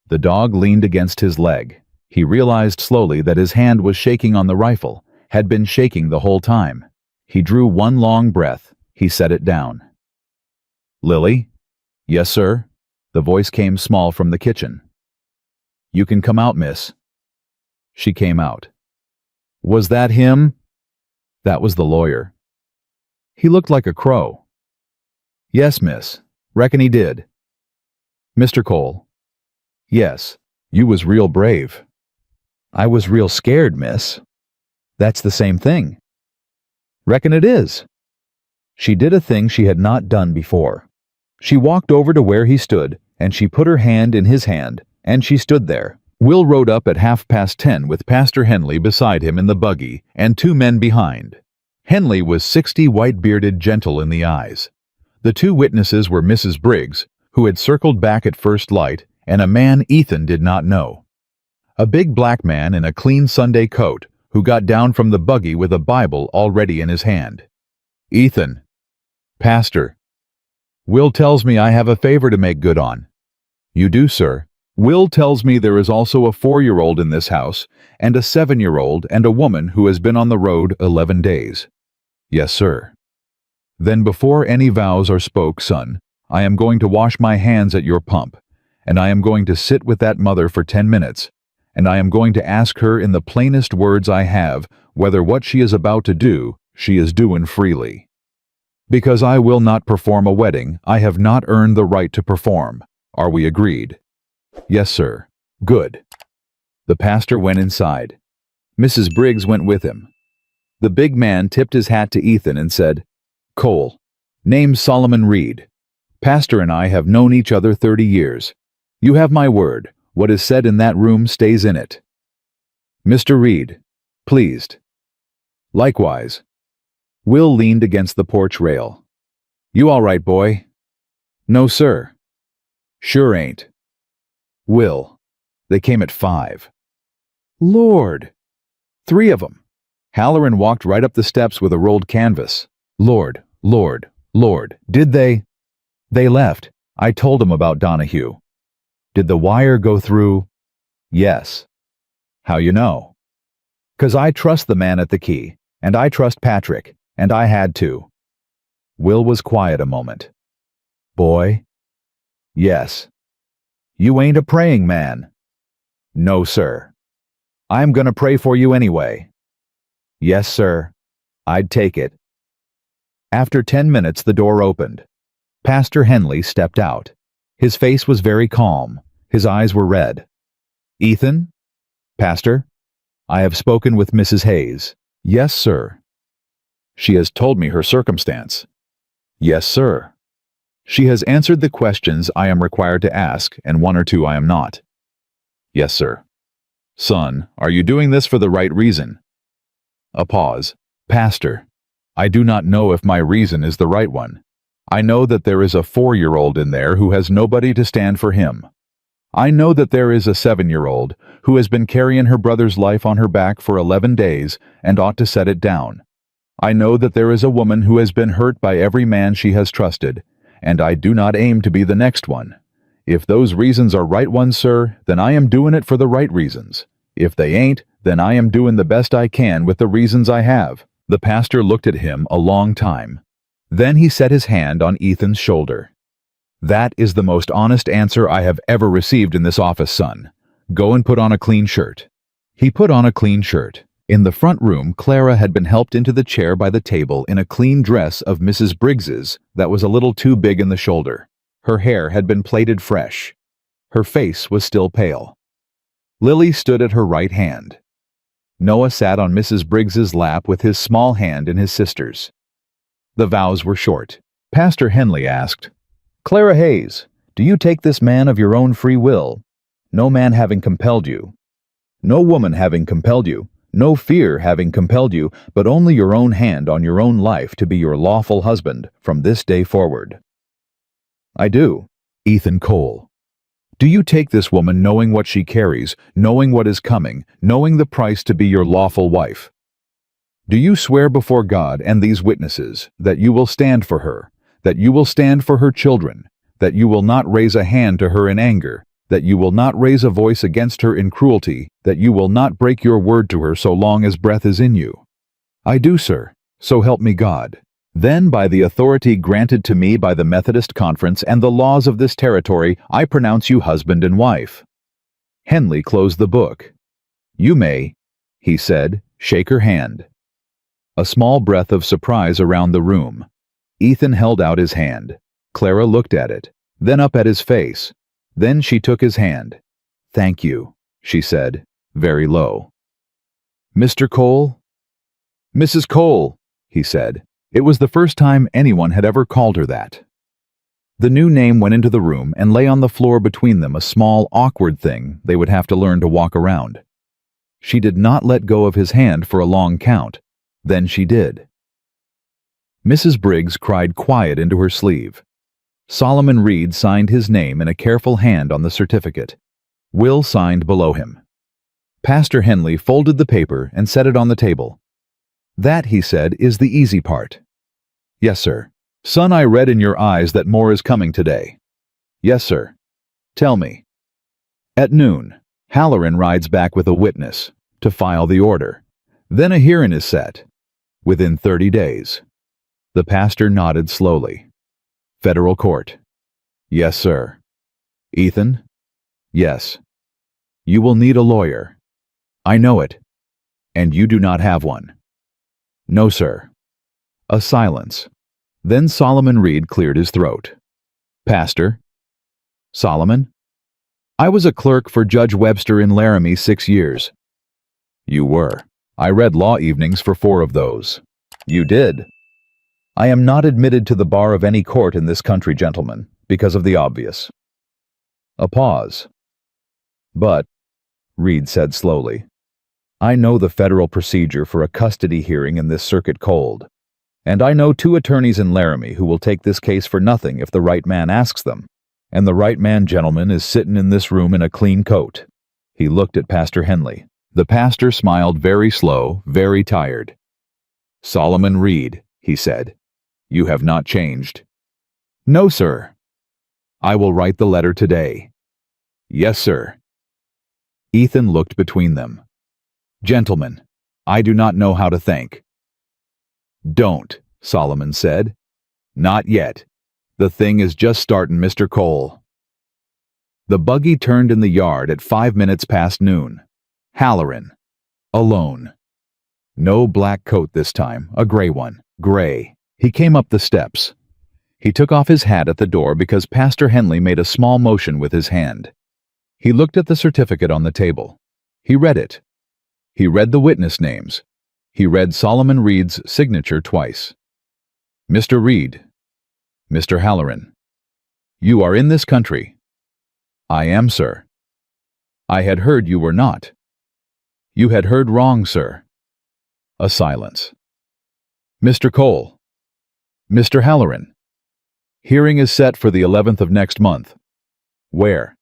The dog leaned against his leg. He realized slowly that his hand was shaking on the rifle, had been shaking the whole time. He drew one long breath. He set it down. Lily? Yes, sir. The voice came small from the kitchen. You can come out, miss. She came out. Was that him? That was the lawyer. He looked like a crow. Yes, miss. Reckon he did. Mr. Cole. Yes, you was real brave. I was real scared, miss. That's the same thing. Reckon it is. She did a thing she had not done before. She walked over to where he stood, and she put her hand in his hand, and she stood there. Will rode up at 10:30 with Pastor Henley beside him in the buggy and 2 men behind. Henley was 60, white-bearded, gentle in the eyes. The 2 witnesses were Mrs. Briggs, who had circled back at first light, and a man Ethan did not know. A big black man in a clean Sunday coat, who got down from the buggy with a Bible already in his hand. Ethan. Pastor. Will tells me I have a favor to make good on. You do, sir. Will tells me there is also a 4-year-old in this house, and a 7-year-old and a woman who has been on the road 11 days. Yes, sir. Then before any vows are spoke, son, I am going to wash my hands at your pump, and I am going to sit with that mother for 10 minutes, and I am going to ask her in the plainest words I have whether what she is about to do she is doing freely. Because I will not perform a wedding I have not earned the right to perform. Are we agreed? Yes, sir. Good. The pastor went inside. Mrs. Briggs went with him. The big man tipped his hat to Ethan and said, Cole, name's Solomon Reed. Pastor and I have known each other 30 years. You have my word, what is said in that room stays in it. Mr. Reed, pleased. Likewise. Will leaned against the porch rail. You all right, boy? No, sir. Sure ain't. Will. They came at 5. Lord. 3 of 'em. Halloran walked right up the steps with a rolled canvas. Lord, Lord, Lord. Did they? They left. I told 'em about Donahue. Did the wire go through? Yes. How you know? 'Cause I trust the man at the key, and I trust Patrick, and I had to. Will was quiet a moment. Boy? Yes. You ain't a praying man. No, sir. I'm gonna pray for you anyway. Yes, sir. I'd take it. After 10 minutes the door opened. Pastor Henley stepped out. His face was very calm. His eyes were red. Ethan? Pastor? I have spoken with Mrs. Hayes. Yes, sir. She has told me her circumstance. Yes, sir. She has answered the questions I am required to ask, and 1 or 2 I am not. Yes, sir. Son, are you doing this for the right reason? A pause. Pastor, I do not know if my reason is the right one. I know that there is a 4-year-old in there who has nobody to stand for him. I know that there is a 7-year-old who has been carrying her brother's life on her back for 11 days and ought to set it down. I know that there is a woman who has been hurt by every man she has trusted, and I do not aim to be the next one. If those reasons are right ones, sir, then I am doing it for the right reasons. If they ain't, then I am doing the best I can with the reasons I have. The pastor looked at him a long time. Then he set his hand on Ethan's shoulder. That is the most honest answer I have ever received in this office, son. Go and put on a clean shirt. He put on a clean shirt. In the front room, Clara had been helped into the chair by the table in a clean dress of Mrs. Briggs's that was a little too big in the shoulder. Her hair had been plaited fresh. Her face was still pale. Lily stood at her right hand. Noah sat on Mrs. Briggs's lap with his small hand in his sister's. The vows were short. Pastor Henley asked, Clara Hayes, do you take this man of your own free will? No man having compelled you. No woman having compelled you. No fear having compelled you, but only your own hand on your own life to be your lawful husband from this day forward. I do. Ethan Cole. Do you take this woman knowing what she carries, knowing what is coming, knowing the price to be your lawful wife? Do you swear before God and these witnesses that you will stand for her, that you will stand for her children, that you will not raise a hand to her in anger, that you will not raise a voice against her in cruelty, that you will not break your word to her so long as breath is in you? I do, sir. So help me God. Then, by the authority granted to me by the Methodist Conference and the laws of this territory, I pronounce you husband and wife. Henley closed the book. You may, he said, shake her hand. A small breath of surprise around the room. Ethan held out his hand. Clara looked at it, then up at his face. Then she took his hand. Thank you, she said, very low. Mr. Cole? Mrs. Cole, he said. It was the first time anyone had ever called her that. The new name went into the room and lay on the floor between them, a small, awkward thing they would have to learn to walk around. She did not let go of his hand for a long count. Then she did. Mrs. Briggs cried quiet into her sleeve. Solomon Reed signed his name in a careful hand on the certificate. Will signed below him. Pastor Henley folded the paper and set it on the table. That, he said, is the easy part. Yes, sir. Son, I read in your eyes that more is coming today. Yes, sir. Tell me. At noon, Halloran rides back with a witness to file the order. Then a hearing is set. Within 30 days. The pastor nodded slowly. Federal court. Yes, sir. Ethan? Yes. You will need a lawyer. I know it. And you do not have one. No, sir. A silence. Then Solomon Reed cleared his throat. Pastor? Solomon? I was a clerk for Judge Webster in Laramie 6 years. You were. I read law evenings for 4 of those. You did. I am not admitted to the bar of any court in this country, gentlemen, because of the obvious. A pause. But, Reed said slowly, I know the federal procedure for a custody hearing in this circuit cold, and I know 2 attorneys in Laramie who will take this case for nothing if the right man asks them, and the right man, gentlemen, is sitting in this room in a clean coat. He looked at Pastor Henley. The pastor smiled very slow, very tired. Solomon Reed, he said, you have not changed. No, sir. I will write the letter today. Yes, sir. Ethan looked between them. Gentlemen, I do not know how to thank. Don't, Solomon said. Not yet. The thing is just startin', Mr. Cole. The buggy turned in the yard at 5 minutes past noon. Halloran. Alone. No black coat this time, a gray one. Gray. He came up the steps. He took off his hat at the door because Pastor Henley made a small motion with his hand. He looked at the certificate on the table. He read it. He read the witness names. He read Solomon Reed's signature twice. Mr. Reed. Mr. Halloran. You are in this country. I am, sir. I had heard you were not. You had heard wrong, sir. A silence. Mr. Cole. Mr. Halloran. Hearing is set for the 11th of next month. Where?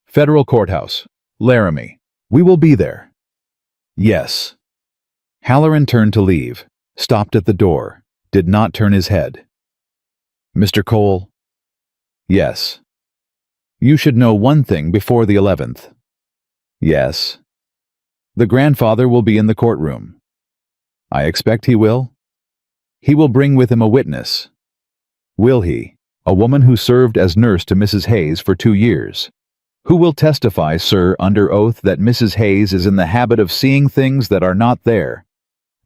Federal Courthouse, Laramie. We will be there. Yes. Halloran turned to leave, stopped at the door, did not turn his head. Mr. Cole? Yes. You should know one thing before the 11th. Yes. The grandfather will be in the courtroom. I expect he will. He will bring with him a witness. Will he? A woman who served as nurse to Mrs. Hayes for 2 years. Who will testify, sir, under oath that Mrs. Hayes is in the habit of seeing things that are not there.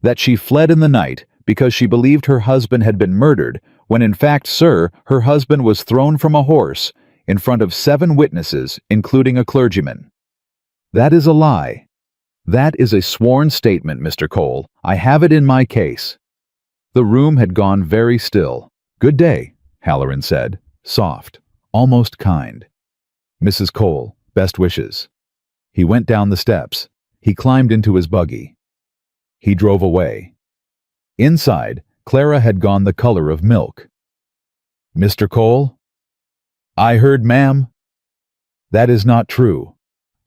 That she fled in the night because she believed her husband had been murdered, when in fact, sir, her husband was thrown from a horse in front of 7 witnesses, including a clergyman. That is a lie. That is a sworn statement, Mr. Cole. I have it in my case. The room had gone very still. Good day, Halloran said, soft, almost kind. Mrs. Cole, best wishes. He went down the steps. He climbed into his buggy. He drove away. Inside, Clara had gone the color of milk. Mr. Cole? I heard, ma'am. That is not true.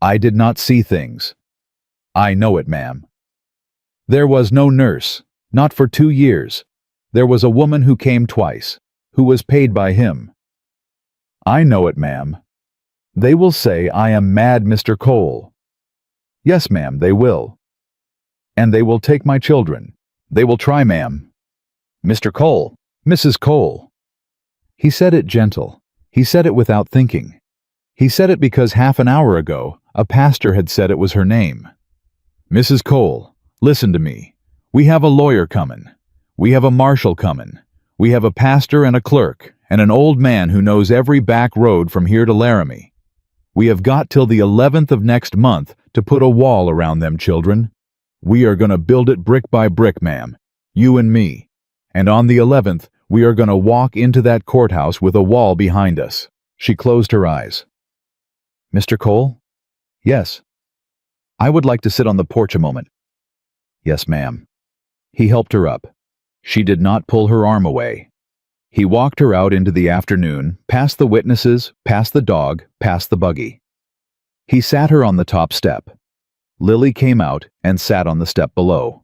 I did not see things. I know it, ma'am. There was no nurse, not for 2 years. There was a woman who came twice, who was paid by him. I know it, ma'am. They will say I am mad, Mr. Cole. Yes, ma'am, they will. And they will take my children. They will try, ma'am. Mr. Cole, Mrs. Cole. He said it gentle. He said it without thinking. He said it because half an hour ago, a pastor had said it was her name. Mrs. Cole, listen to me. We have a lawyer comin'. We have a marshal comin'. We have a pastor and a clerk, and an old man who knows every back road from here to Laramie. We have got till the 11th of next month to put a wall around them children. We are going to build it brick by brick, ma'am, you and me. And on the 11th, we are going to walk into that courthouse with a wall behind us. She closed her eyes. Mr. Cole? Yes. I would like to sit on the porch a moment. Yes, ma'am. He helped her up. She did not pull her arm away. He walked her out into the afternoon, past the witnesses, past the dog, past the buggy. He sat her on the top step. Lily came out and sat on the step below.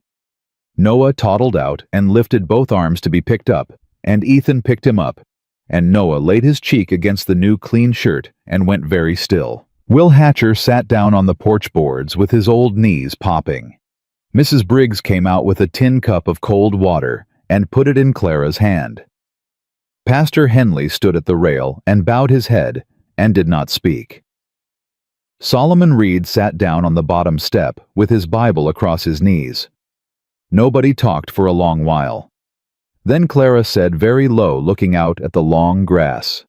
Noah toddled out and lifted both arms to be picked up, and Ethan picked him up, and Noah laid his cheek against the new clean shirt and went very still. Will Hatcher sat down on the porch boards with his old knees popping. Mrs. Briggs came out with a tin cup of cold water and put it in Clara's hand. Pastor Henley stood at the rail and bowed his head and did not speak. Solomon Reed sat down on the bottom step with his Bible across his knees. Nobody talked for a long while. Then Clara said very low, looking out at the long grass,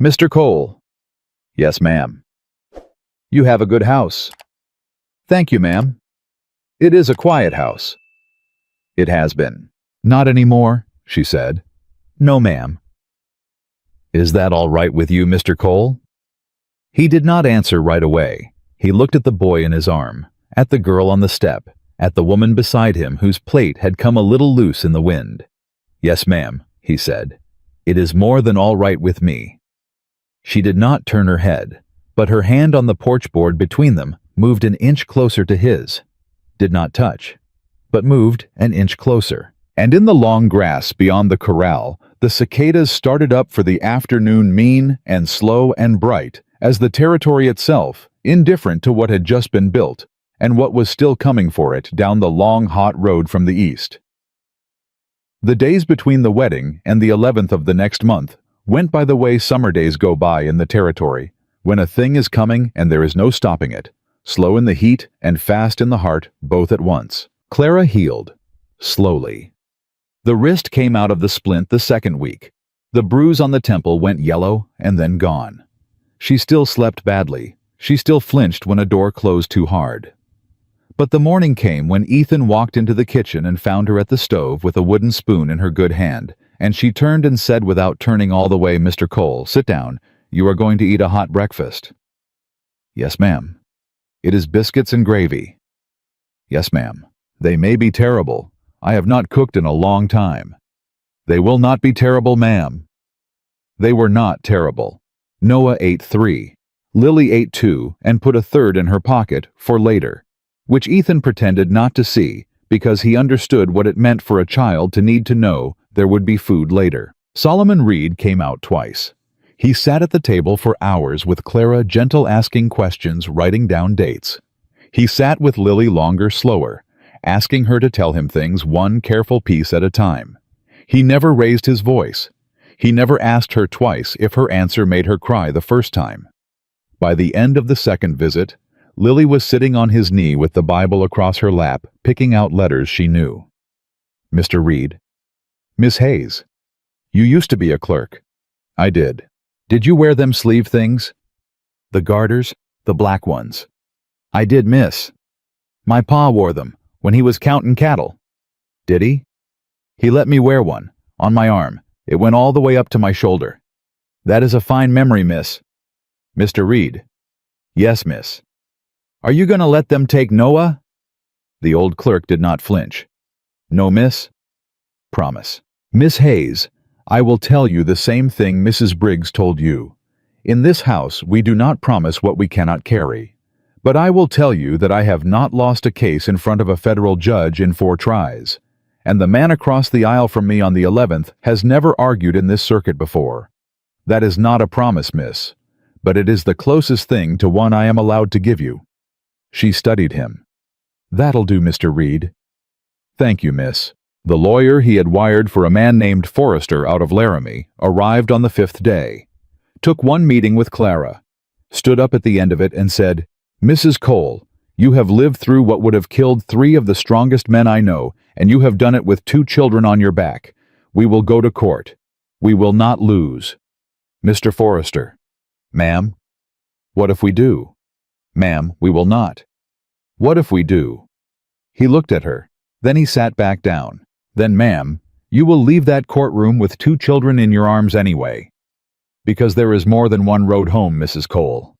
"Mr. Cole." "Yes, ma'am." "You have a good house." "Thank you, ma'am." "It is a quiet house." "It has been." "Not anymore," she said. "No, ma'am." "Is that all right with you, Mr. Cole?" He did not answer right away. He looked at the boy in his arm, at the girl on the step, at the woman beside him whose plait had come a little loose in the wind. "Yes, ma'am," he said. "It is more than all right with me." She did not turn her head, but her hand on the porch board between them moved an inch closer to his. Did not touch, but moved an inch closer. And in the long grass beyond the corral, the cicadas started up for the afternoon, mean and slow and bright as the territory itself, indifferent to what had just been built and what was still coming for it down the long hot road from the east. The days between the wedding and the 11th of the next month went by the way summer days go by in the territory, when a thing is coming and there is no stopping it, slow in the heat and fast in the heart both at once. Clara healed, slowly. The wrist came out of the splint the second week. The bruise on the temple went yellow and then gone. She still slept badly. She still flinched when a door closed too hard. But the morning came when Ethan walked into the kitchen and found her at the stove with a wooden spoon in her good hand, and she turned and said without turning all the way, "Mr. Cole, sit down. You are going to eat a hot breakfast." "Yes, ma'am." "It is biscuits and gravy." "Yes, ma'am." "They may be terrible. I have not cooked in a long time." "They will not be terrible, ma'am." They were not terrible. Noah ate 3. Lily ate 2 and put a third in her pocket for later, which Ethan pretended not to see because he understood what it meant for a child to need to know there would be food later. Solomon Reed came out twice. He sat at the table for hours with Clara, gentle asking questions, writing down dates. He sat with Lily longer, slower, asking her to tell him things one careful piece at a time. He never raised his voice. He never asked her twice if her answer made her cry the first time. By the end of the second visit, Lily was sitting on his knee with the Bible across her lap, picking out letters she knew. "Mr. Reed." "Miss Hayes." "You used to be a clerk." "I did." "Did you wear them sleeve things?" "The garters, the black ones." "I did, miss." "My pa wore them when he was counting cattle." "Did he?" "He let me wear one, on my arm. It went all the way up to my shoulder." "That is a fine memory, miss." "Mr. Reed." "Yes, miss." "Are you going to let them take Noah?" The old clerk did not flinch. "No, miss." "Promise." "Miss Hayes, I will tell you the same thing Mrs. Briggs told you. In this house we do not promise what we cannot carry. But I will tell you that I have not lost a case in front of a federal judge in 4 tries. And the man across the aisle from me on the 11th has never argued in this circuit before. That is not a promise, miss, but it is the closest thing to one I am allowed to give you." She studied him. "That'll do, Mr. Reed." "Thank you, miss." The lawyer he had wired for a man named Forrester out of Laramie arrived on the 5th day, took one meeting with Clara, stood up at the end of it and said, "Mrs. Cole, you have lived through what would have killed 3 of the strongest men I know, and you have done it with 2 children on your back. We will go to court. We will not lose." "Mr. Forrester." "Ma'am." "What if we do?" "Ma'am, we will not." "What if we do?" He looked at her. Then he sat back down. "Then, ma'am, you will leave that courtroom with 2 children in your arms anyway. Because there is more than one road home, Mrs. Cole.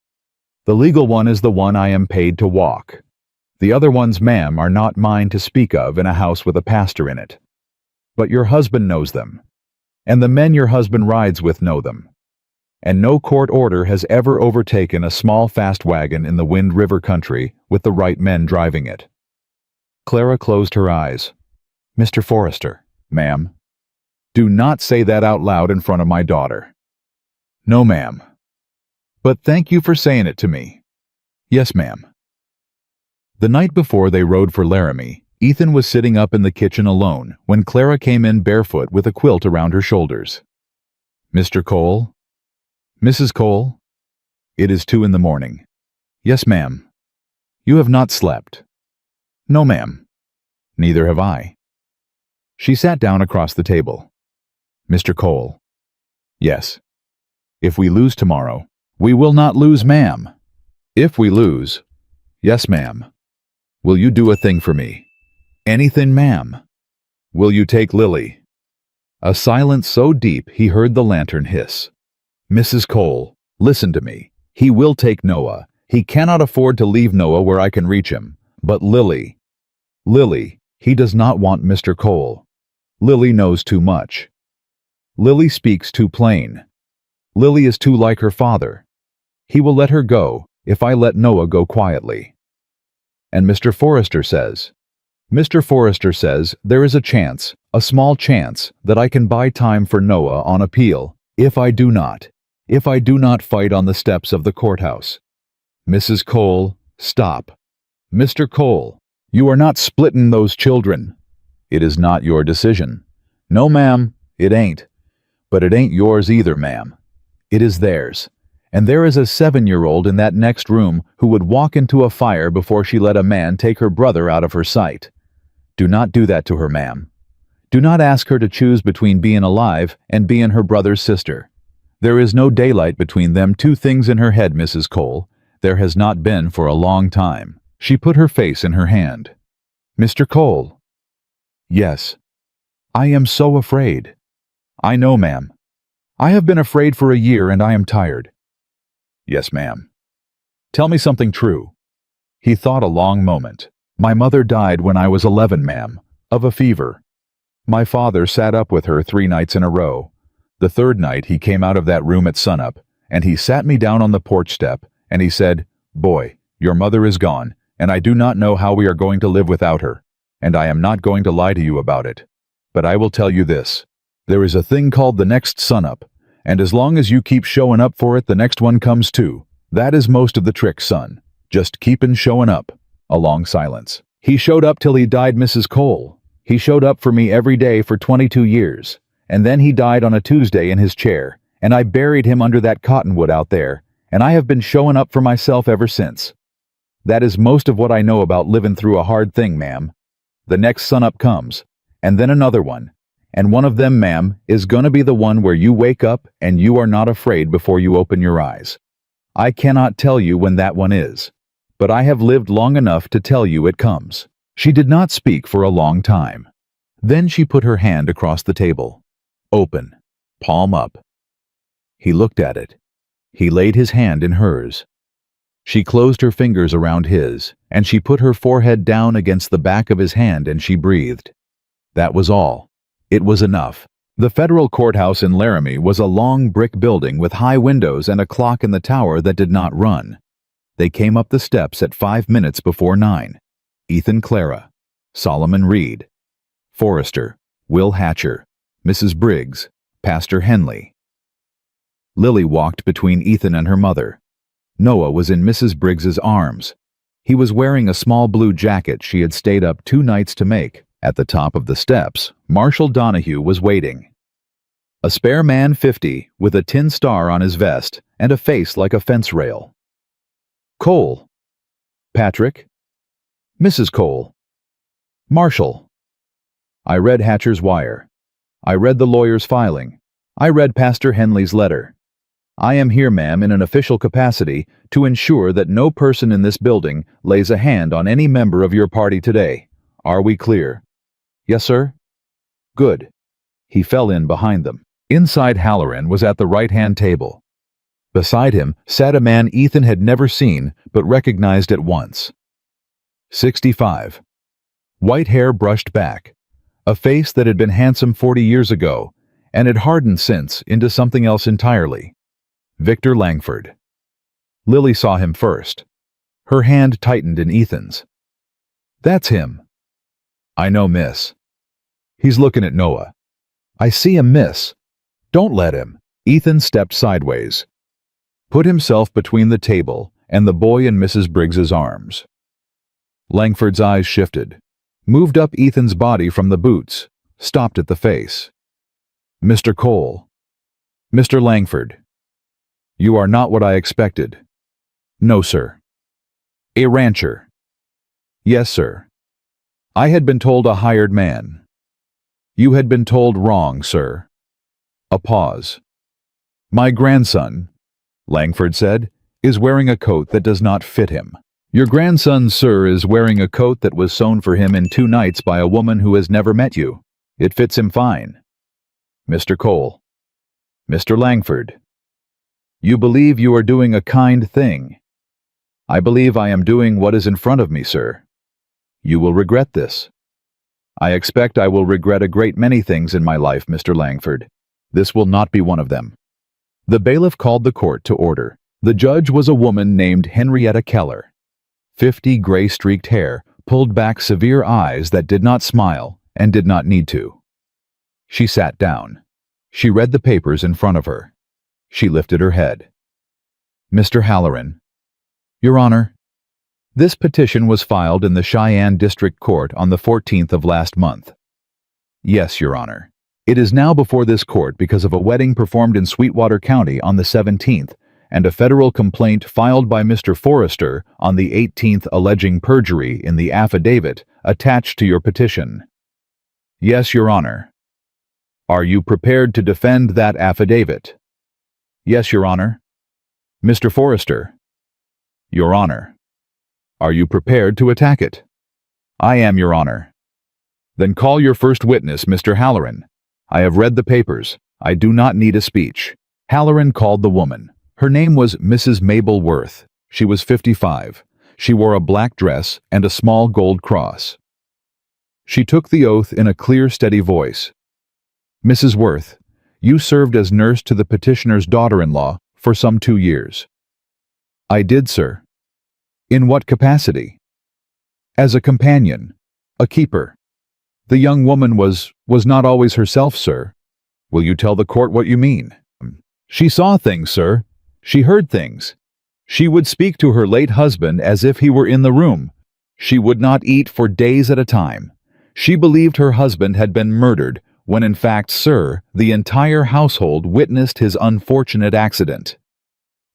The legal one is the one I am paid to walk. The other ones, ma'am, are not mine to speak of in a house with a pastor in it. But your husband knows them, and the men your husband rides with know them. And no court order has ever overtaken a small fast wagon in the Wind River country with the right men driving it." Clara closed her eyes. "Mr. Forrester." "Ma'am." "Do not say that out loud in front of my daughter." "No, ma'am." But thank you for saying it to me. Yes, ma'am. The night before they rode for Laramie, Ethan was sitting up in the kitchen alone when Clara came in barefoot with a quilt around her shoulders. Mr. Cole? Mrs. Cole? It is 2 in the morning. Yes, ma'am. You have not slept. No, ma'am. Neither have I. She sat down across the table. Mr. Cole. Yes. If we lose tomorrow, we will not lose, ma'am. If we lose, yes, ma'am. Will you do a thing for me? Anything, ma'am. Will you take Lily? A silence so deep he heard the lantern hiss. Mrs. Cole, listen to me. He will take Noah. He cannot afford to leave Noah where I can reach him. But Lily. Lily, he does not want Mr. Cole. Lily knows too much. Lily speaks too plain. Lily is too like her father. He will let her go if I let Noah go quietly. And Mr. Forrester says there is a chance, a small chance, that I can buy time for Noah on appeal if I do not fight on the steps of the courthouse. Mrs. Cole, stop. Mr. Cole, you are not splitting those children. It is not your decision. No, ma'am, it ain't. But it ain't yours either, ma'am. It is theirs. And there is a 7-year-old in that next room who would walk into a fire before she let a man take her brother out of her sight. Do not do that to her, ma'am. Do not ask her to choose between being alive and being her brother's sister. There is no daylight between them two things in her head, Mrs. Cole. There has not been for a long time. She put her face in her hand. Mr. Cole. Yes. I am so afraid. I know, ma'am. I have been afraid for a year and I am tired. Yes, ma'am. Tell me something true. He thought a long moment. My mother died when I was 11, ma'am, of a fever. My father sat up with her 3 nights in a row. The 3rd night he came out of that room at sunup, and he sat me down on the porch step, and he said, "Boy, your mother is gone, and I do not know how we are going to live without her, and I am not going to lie to you about it. But I will tell you this. There is a thing called the next sunup, and as long as you keep showing up for it, the next one comes too. That is most of the trick, son. Just keepin' showing up." A long silence. He showed up till he died, Mrs. Cole. He showed up for me every day for 22 years, and then he died on a Tuesday in his chair, and I buried him under that cottonwood out there, and I have been showing up for myself ever since. That is most of what I know about living through a hard thing, ma'am. The next sunup comes, and then another one, and one of them, ma'am, is gonna be the one where you wake up and you are not afraid before you open your eyes. I cannot tell you when that one is, but I have lived long enough to tell you it comes. She did not speak for a long time. Then she put her hand across the table. Open, palm up. He looked at it. He laid his hand in hers. She closed her fingers around his, and she put her forehead down against the back of his hand, and she breathed. That was all. It was enough. The federal courthouse in Laramie was a long brick building with high windows and a clock in the tower that did not run. They came up the steps at 5 minutes before 9. Ethan Clara, Solomon Reed, Forrester, Will Hatcher, Mrs. Briggs, Pastor Henley. Lily walked between Ethan and her mother. Noah was in Mrs. Briggs's arms. He was wearing a small blue jacket she had stayed up 2 nights to make. At the top of the steps, Marshal Donahue was waiting. A spare man 50 with a tin star on his vest and a face like a fence rail. Cole. Patrick. Mrs. Cole. Marshall. I read Hatcher's wire. I read the lawyer's filing. I read Pastor Henley's letter. I am here, ma'am, in an official capacity to ensure that no person in this building lays a hand on any member of your party today. Are we clear? Yes, sir? Good. He fell in behind them. Inside Halloran was at the right-hand table. Beside him sat a man Ethan had never seen but recognized at once. 65. White hair brushed back. A face that had been handsome 40 years ago and had hardened since into something else entirely. Victor Langford. Lily saw him first. Her hand tightened in Ethan's. That's him. I know, miss. He's looking at Noah. I see him, miss. Don't let him. Ethan stepped sideways. put himself between the table and the boy in Mrs. Briggs's arms. Langford's eyes shifted, moved up Ethan's body from the boots, stopped at the face. "Mr. Cole." "Mr. Langford." "You are not what I expected." "No, sir." "A rancher." "Yes, sir." "I had been told a hired man." "You had been told wrong, sir." A pause. "My grandson," Langford said, "is wearing a coat that does not fit him." "Your grandson, sir, is wearing a coat that was sewn for him in 2 nights by a woman who has never met you. It fits him fine." "Mr. Cole." "Mr. Langford." "You believe you are doing a kind thing." "I believe I am doing what is in front of me, sir." "You will regret this." "I expect I will regret a great many things in my life, Mr. Langford. This will not be one of them." The bailiff called the court to order. The judge was a woman named Henrietta Keller. 50 gray-streaked hair, pulled back severe eyes that did not smile and did not need to. She sat down. She read the papers in front of her. She lifted her head. "Mr. Halloran." "Your Honor." "This petition was filed in the Cheyenne District Court on the 14th of last month." "Yes, Your Honor. It is now before this court because of a wedding performed in Sweetwater County on the 17th and a federal complaint filed by Mr. Forrester on the 18th alleging perjury in the affidavit attached to your petition." "Yes, Your Honor." "Are you prepared to defend that affidavit?" "Yes, Your Honor." "Mr. Forrester." "Your Honor." "Are you prepared to attack it?" "I am, Your Honor." "Then call your first witness, Mr. Halloran. I have read the papers. I do not need a speech." Halloran called the woman. Her name was Mrs. Mabel Worth. She was 55. She wore a black dress and a small gold cross. She took the oath in a clear, steady voice. "Mrs. Worth, you served as nurse to the petitioner's daughter-in-law for some 2 years." "I did, sir." "In what capacity?" "As a companion, a keeper." "The young woman was not always herself, sir." "Will you tell the court what you mean?" "She saw things, sir. She heard things. She would speak to her late husband as if he were in the room. She would not eat for days at a time. She believed her husband had been murdered, when in fact, sir, the entire household witnessed his unfortunate accident.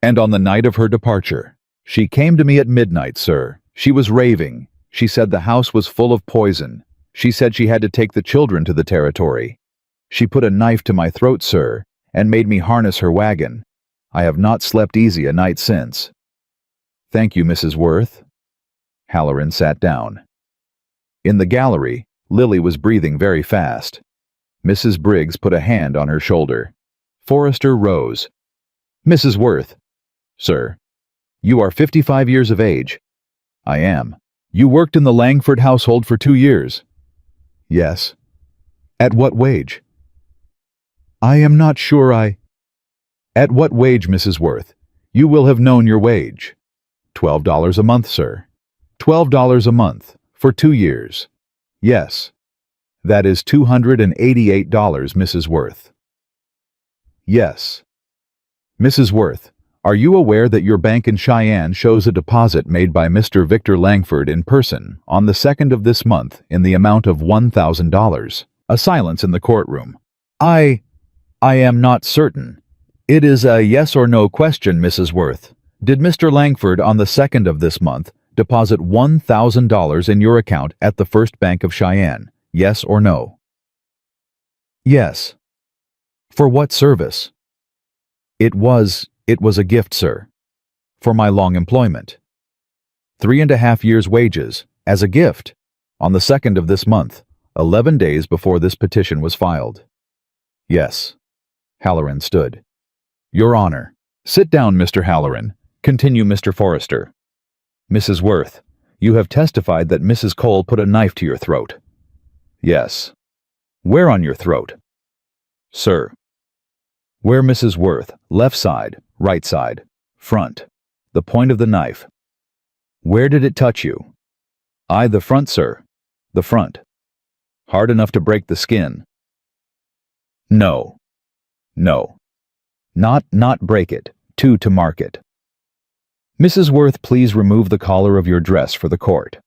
And on the night of her departure, she came to me at midnight, sir. She was raving. She said the house was full of poison. She said she had to take the children to the territory. She put a knife to my throat, sir, and made me harness her wagon. I have not slept easy a night since." "Thank you, Mrs. Worth." Halloran sat down. In the gallery, Lily was breathing very fast. Mrs. Briggs put a hand on her shoulder. Forrester rose. "Mrs. Worth." "Sir." "You are 55 years of age." "I am." "You worked in the Langford household for 2 years." "Yes." "At what wage?" "I am not sure At what wage, Mrs. Worth? You will have known your wage." $12 a month, sir." $12 a month, for 2 years." "Yes." "That is $288, Mrs. Worth." "Yes." "Mrs. Worth, are you aware that your bank in Cheyenne shows a deposit made by Mr. Victor Langford in person on the 2nd of this month in the amount of $1,000? A silence in the courtroom. I am not certain." "It is a yes or no question, Mrs. Worth. Did Mr. Langford on the 2nd of this month deposit $1,000 in your account at the First Bank of Cheyenne? Yes or no?" "Yes." "For what service?" It was a gift, sir." "For my long employment." 3.5 years' wages, as a gift, on the 2nd of this month, 11 days before this petition was filed." "Yes." Halloran stood. "Your Honor." "Sit down, Mr. Halloran." Continue, Mr. Forrester. "Mrs. Worth, you have testified that Mrs. Cole put a knife to your throat." "Yes." "Where on your throat?" "Sir." "Where, Mrs. Worth? Left side, right side, front. The point of the knife." "Where did it touch you?" "The front, sir." "The front. Hard enough to break the skin?" "No." "No." Not break it. 2 to mark it. Mrs. Worth, please remove the collar of your dress for the court.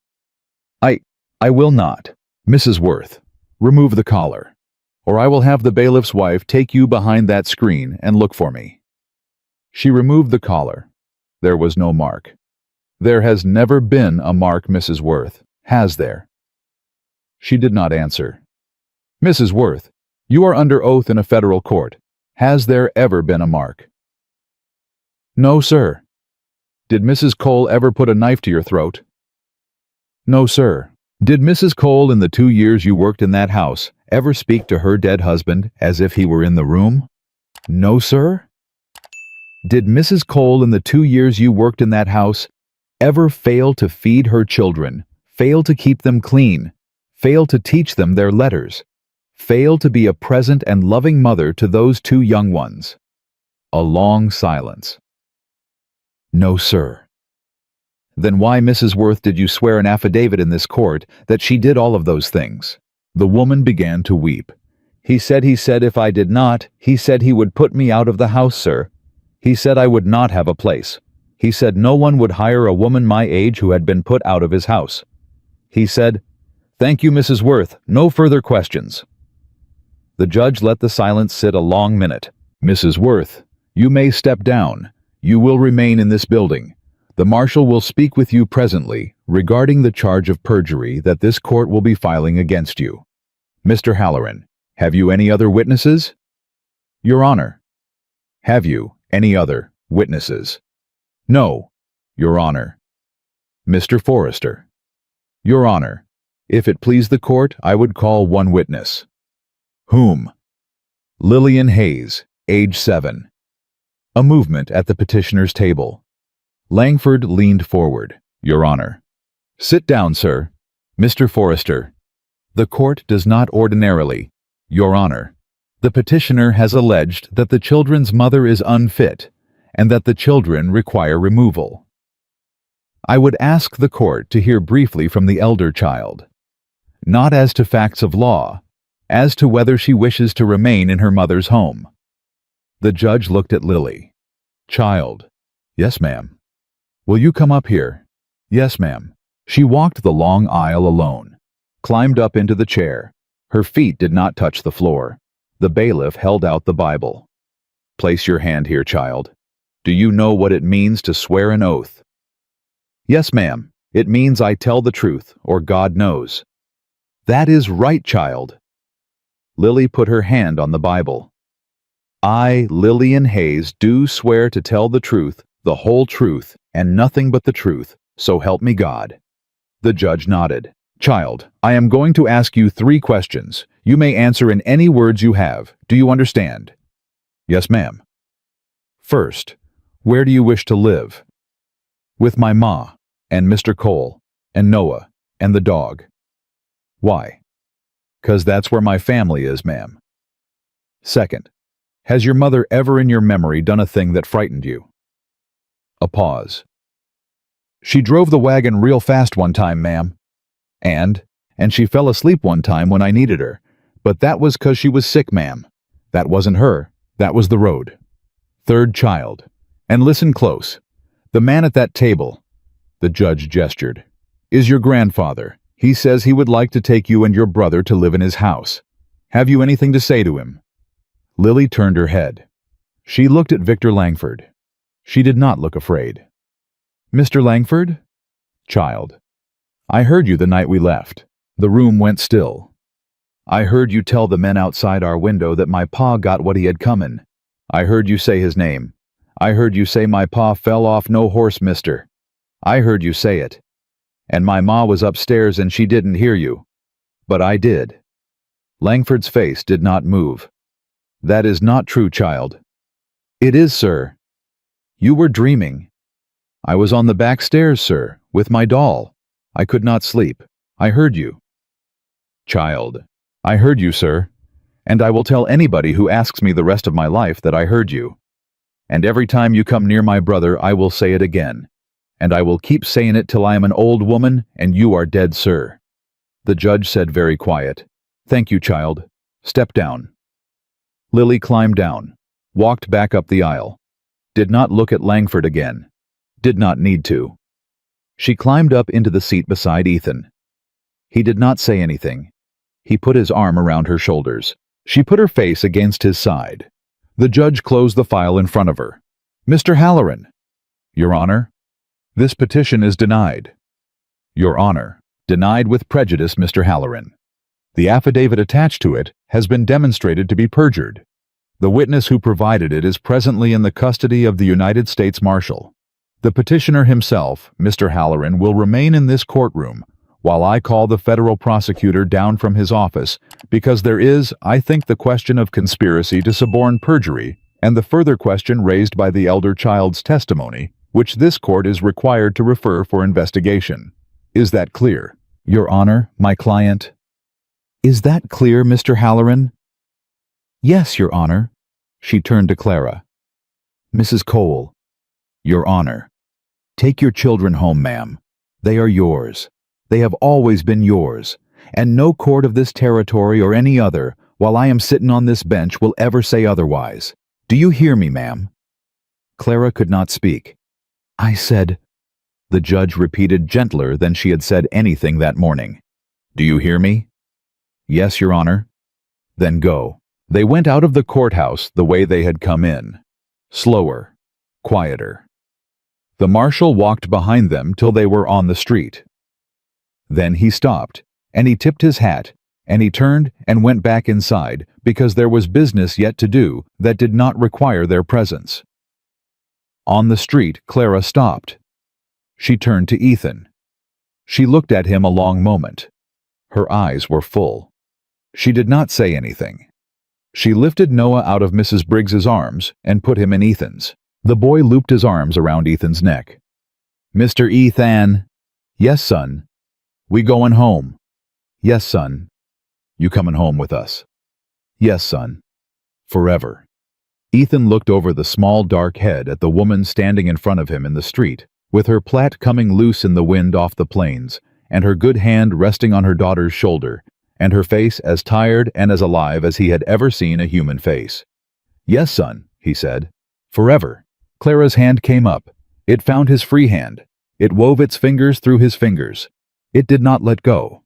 I will not. Mrs. Worth, remove the collar, or I will have the bailiff's wife take you behind that screen and look for me. She removed the collar. There was no mark. There has never been a mark, Mrs. Worth, has there? She did not answer. Mrs. Worth, you are under oath in a federal court. Has there ever been a mark? No, sir. Did Mrs. Cole ever put a knife to your throat? No, sir. Did Mrs. Cole, in the 2 years you worked in that house, ever speak to her dead husband as if he were in the room? No, sir. Did Mrs. Cole, in the 2 years you worked in that house, ever fail to feed her children, fail to keep them clean, fail to teach them their letters, fail to be a present and loving mother to those 2 young ones? A long silence. No, sir. Then why, Mrs. Worth, did you swear an affidavit in this court that she did all of those things? The woman began to weep. He said if I did not, he said he would put me out of the house, sir. He said I would not have a place. He said no one would hire a woman my age who had been put out of his house. He said, "Thank you, Mrs. Worth, no further questions." The judge let the silence sit a long minute. Mrs. Worth, you may step down. You will remain in this building. The marshal will speak with you presently regarding the charge of perjury that this court will be filing against you. Mr. Halloran, have you any other witnesses? Your Honor. Have you any other witnesses? No, Your Honor. Mr. Forrester. Your Honor, if it please the court, I would call one witness. Whom? Lillian Hayes, age 7. A movement at the petitioner's table. Langford leaned forward. Your Honor. Sit down, sir. Mr. Forrester. The court does not ordinarily. Your Honor. The petitioner has alleged that the children's mother is unfit and that the children require removal. I would ask the court to hear briefly from the elder child, not as to facts of law, as to whether she wishes to remain in her mother's home. The judge looked at Lily. Child. Yes, ma'am. Will you come up here? Yes, ma'am. She walked the long aisle alone, climbed up into the chair. Her feet did not touch the floor. The bailiff held out the Bible. Place your hand here, child. Do you know what it means to swear an oath? Yes, ma'am. It means I tell the truth, or God knows. That is right, child. Lily put her hand on the Bible. I, Lillian Hayes, do swear to tell the truth, the whole truth, and nothing but the truth, so help me God. The judge nodded. Child, I am going to ask you 3 questions. You may answer in any words you have. Do you understand? Yes, ma'am. First, where do you wish to live? With my ma, and Mr. Cole, and Noah, and the dog. Why? 'Cause that's where my family is, ma'am. Second, has your mother ever in your memory done a thing that frightened you? A pause. She drove the wagon real fast one time, ma'am. And she fell asleep one time when I needed her. But that was 'cause she was sick, ma'am. That wasn't her. That was the road. Third child. And listen close. The man at that table, the judge gestured, is your grandfather. He says he would like to take you and your brother to live in his house. Have you anything to say to him? Lily turned her head. She looked at Victor Langford. She did not look afraid. Mr. Langford? Child. I heard you the night we left. The room went still. I heard you tell the men outside our window that my pa got what he had comin'. I heard you say his name. I heard you say my pa fell off no horse, mister. I heard you say it. And my ma was upstairs and she didn't hear you. But I did. Langford's face did not move. That is not true, child. It is, sir. You were dreaming. I was on the back stairs, sir, with my doll. I could not sleep. I heard you. Child. I heard you, sir. And I will tell anybody who asks me the rest of my life that I heard you. And every time you come near my brother, I will say it again. And I will keep saying it till I am an old woman and you are dead, sir. The judge said very quiet, Thank you, child. Step down. Lily climbed down, walked back up the aisle. Did not look at Langford again. Did not need to. She climbed up into the seat beside Ethan. He did not say anything. He put his arm around her shoulders. She put her face against his side. The judge closed the file in front of her. Mr. Halloran. Your Honor, this petition is denied. Your Honor, denied with prejudice, Mr. Halloran. The affidavit attached to it has been demonstrated to be perjured. The witness who provided it is presently in the custody of the United States Marshal. The petitioner himself, Mr. Halloran, will remain in this courtroom while I call the federal prosecutor down from his office because there is, I think, the question of conspiracy to suborn perjury and the further question raised by the elder child's testimony, which this court is required to refer for investigation. Is that clear? Your Honor, my client. Is that clear, Mr. Halloran? Yes, Your Honor. She turned to Clara. Mrs. Cole. Your Honor. Take your children home, ma'am. They are yours. They have always been yours, and no court of this territory or any other, while I am sitting on this bench, will ever say otherwise. Do you hear me, ma'am? Clara could not speak. I said, the judge repeated gentler than she had said anything that morning. Do you hear me? Yes, Your Honor. Then go. They went out of the courthouse the way they had come in. Slower, quieter. The marshal walked behind them till they were on the street. Then he stopped, and he tipped his hat, and he turned and went back inside because there was business yet to do that did not require their presence. On the street, Clara stopped. She turned to Ethan. She looked at him a long moment. Her eyes were full. She did not say anything. She lifted Noah out of Mrs. Briggs's arms and put him in Ethan's. The boy looped his arms around Ethan's neck. Mr. Ethan. Yes, son. We going home. Yes, son. You coming home with us? Yes, son. Forever. Ethan looked over the small dark head at the woman standing in front of him in the street, with her plait coming loose in the wind off the plains, and her good hand resting on her daughter's shoulder, and her face as tired and as alive as he had ever seen a human face. Yes, son, he said. Forever. Clara's hand came up. It found his free hand. It wove its fingers through his fingers. It did not let go.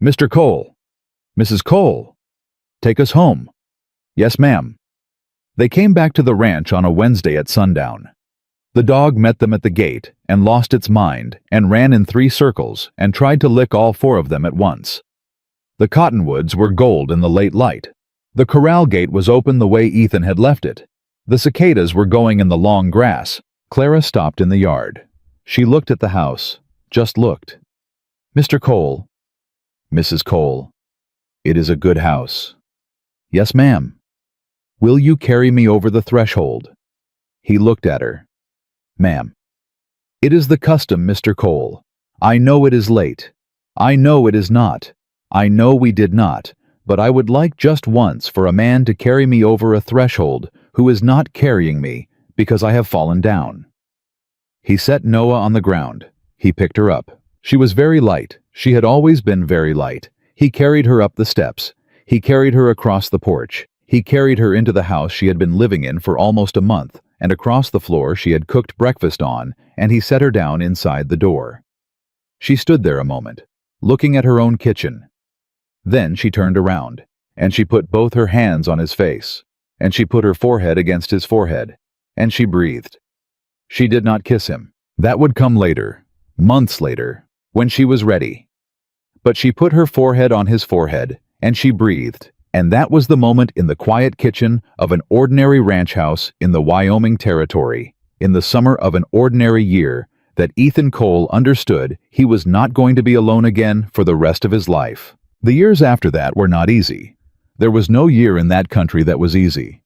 Mr. Cole. Mrs. Cole. Take us home. Yes, ma'am. They came back to the ranch on a Wednesday at sundown. The dog met them at the gate and lost its mind and ran in 3 circles and tried to lick all 4 of them at once. The cottonwoods were gold in the late light. The corral gate was open the way Ethan had left it. The cicadas were going in the long grass. Clara stopped in the yard. She looked at the house, just looked. Mr. Cole. Mrs. Cole. It is a good house. Yes, ma'am. Will you carry me over the threshold? He looked at her. Ma'am. It is the custom, Mr. Cole. I know it is late. I know it is not. I know we did not, but I would like just once for a man to carry me over a threshold who is not carrying me because I have fallen down. He set Noah on the ground. He picked her up. She was very light. She had always been very light. He carried her up the steps. He carried her across the porch. He carried her into the house she had been living in for almost a month, and across the floor she had cooked breakfast on, and he set her down inside the door. She stood there a moment, looking at her own kitchen. Then she turned around, and she put both her hands on his face, and she put her forehead against his forehead, and she breathed. She did not kiss him. That would come later, months later, when she was ready. But she put her forehead on his forehead, and she breathed, and that was the moment in the quiet kitchen of an ordinary ranch house in the Wyoming Territory, in the summer of an ordinary year, that Ethan Cole understood he was not going to be alone again for the rest of his life. The years after that were not easy. There was no year in that country that was easy.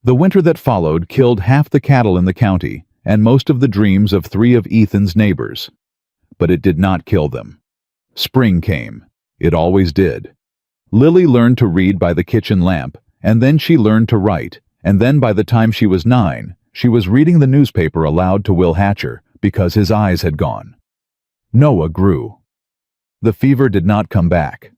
The winter that followed killed half the cattle in the county and most of the dreams of 3 of Ethan's neighbors. But it did not kill them. Spring came. It always did. Lily learned to read by the kitchen lamp, and then she learned to write, and then by the time she was 9, she was reading the newspaper aloud to Will Hatcher because his eyes had gone. Noah grew. The fever did not come back.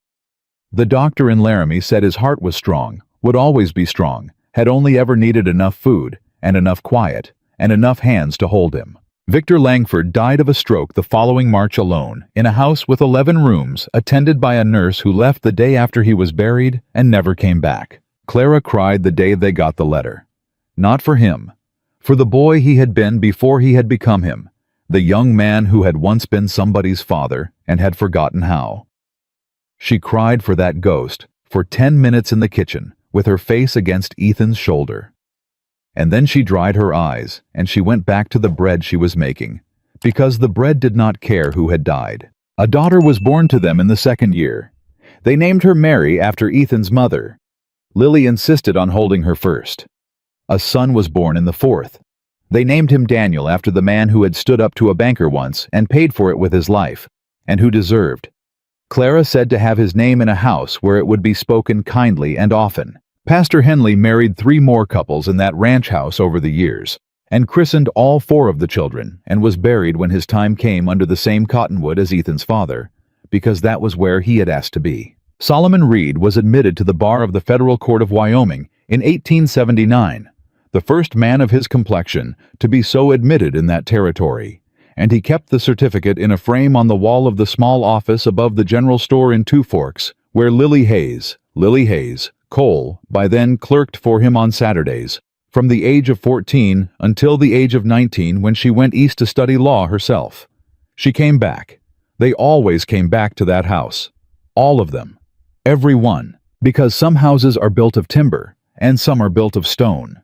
The doctor in Laramie said his heart was strong, would always be strong, had only ever needed enough food, and enough quiet, and enough hands to hold him. Victor Langford died of a stroke the following March alone, in a house with 11 rooms, attended by a nurse who left the day after he was buried and never came back. Clara cried the day they got the letter. Not for him. For the boy he had been before he had become him. The young man who had once been somebody's father and had forgotten how. She cried for that ghost for 10 minutes in the kitchen, with her face against Ethan's shoulder. And then she dried her eyes, and she went back to the bread she was making, because the bread did not care who had died. A daughter was born to them in the 2nd year. They named her Mary after Ethan's mother. Lily insisted on holding her first. A son was born in the 4th. They named him Daniel after the man who had stood up to a banker once and paid for it with his life, and who deserved. Clara said to have his name in a house where it would be spoken kindly and often. Pastor Henley married 3 more couples in that ranch house over the years, and christened all 4 of the children, and was buried when his time came under the same cottonwood as Ethan's father, because that was where he had asked to be. Solomon Reed was admitted to the bar of the Federal Court of Wyoming in 1879, the first man of his complexion to be so admitted in that territory, and he kept the certificate in a frame on the wall of the small office above the general store in Two Forks, where Lily Hayes, Cole, by then clerked for him on Saturdays, from the age of 14 until the age of 19 when she went east to study law herself. She came back. They always came back to that house. All of them. Every one. Because some houses are built of timber, and some are built of stone.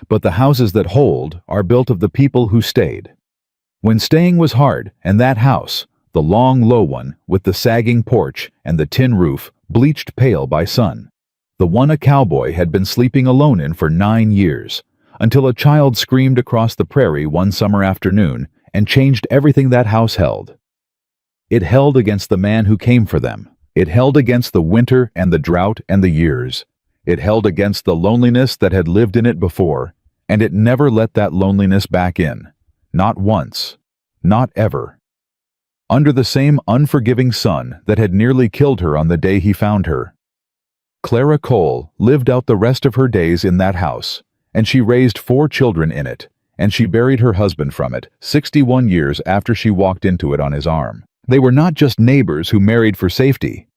But the houses that hold are built of the people who stayed. When staying was hard, and that house, the long low one, with the sagging porch and the tin roof, bleached pale by sun, the one a cowboy had been sleeping alone in for 9 years, until a child screamed across the prairie one summer afternoon and changed everything that house held. It held against the man who came for them. It held against the winter and the drought and the years. It held against the loneliness that had lived in it before, and it never let that loneliness back in. Not once. Not ever. Under the same unforgiving sun that had nearly killed her on the day he found her, Clara Cole lived out the rest of her days in that house, and she raised 4 children in it, and she buried her husband from it 61 years after she walked into it on his arm. They were not just neighbors who married for safety.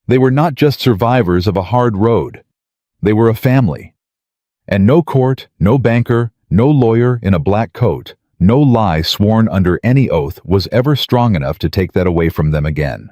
They were not just survivors of a hard road. They were a family. And no court, no banker, no lawyer in a black coat, no lie sworn under any oath was ever strong enough to take that away from them again.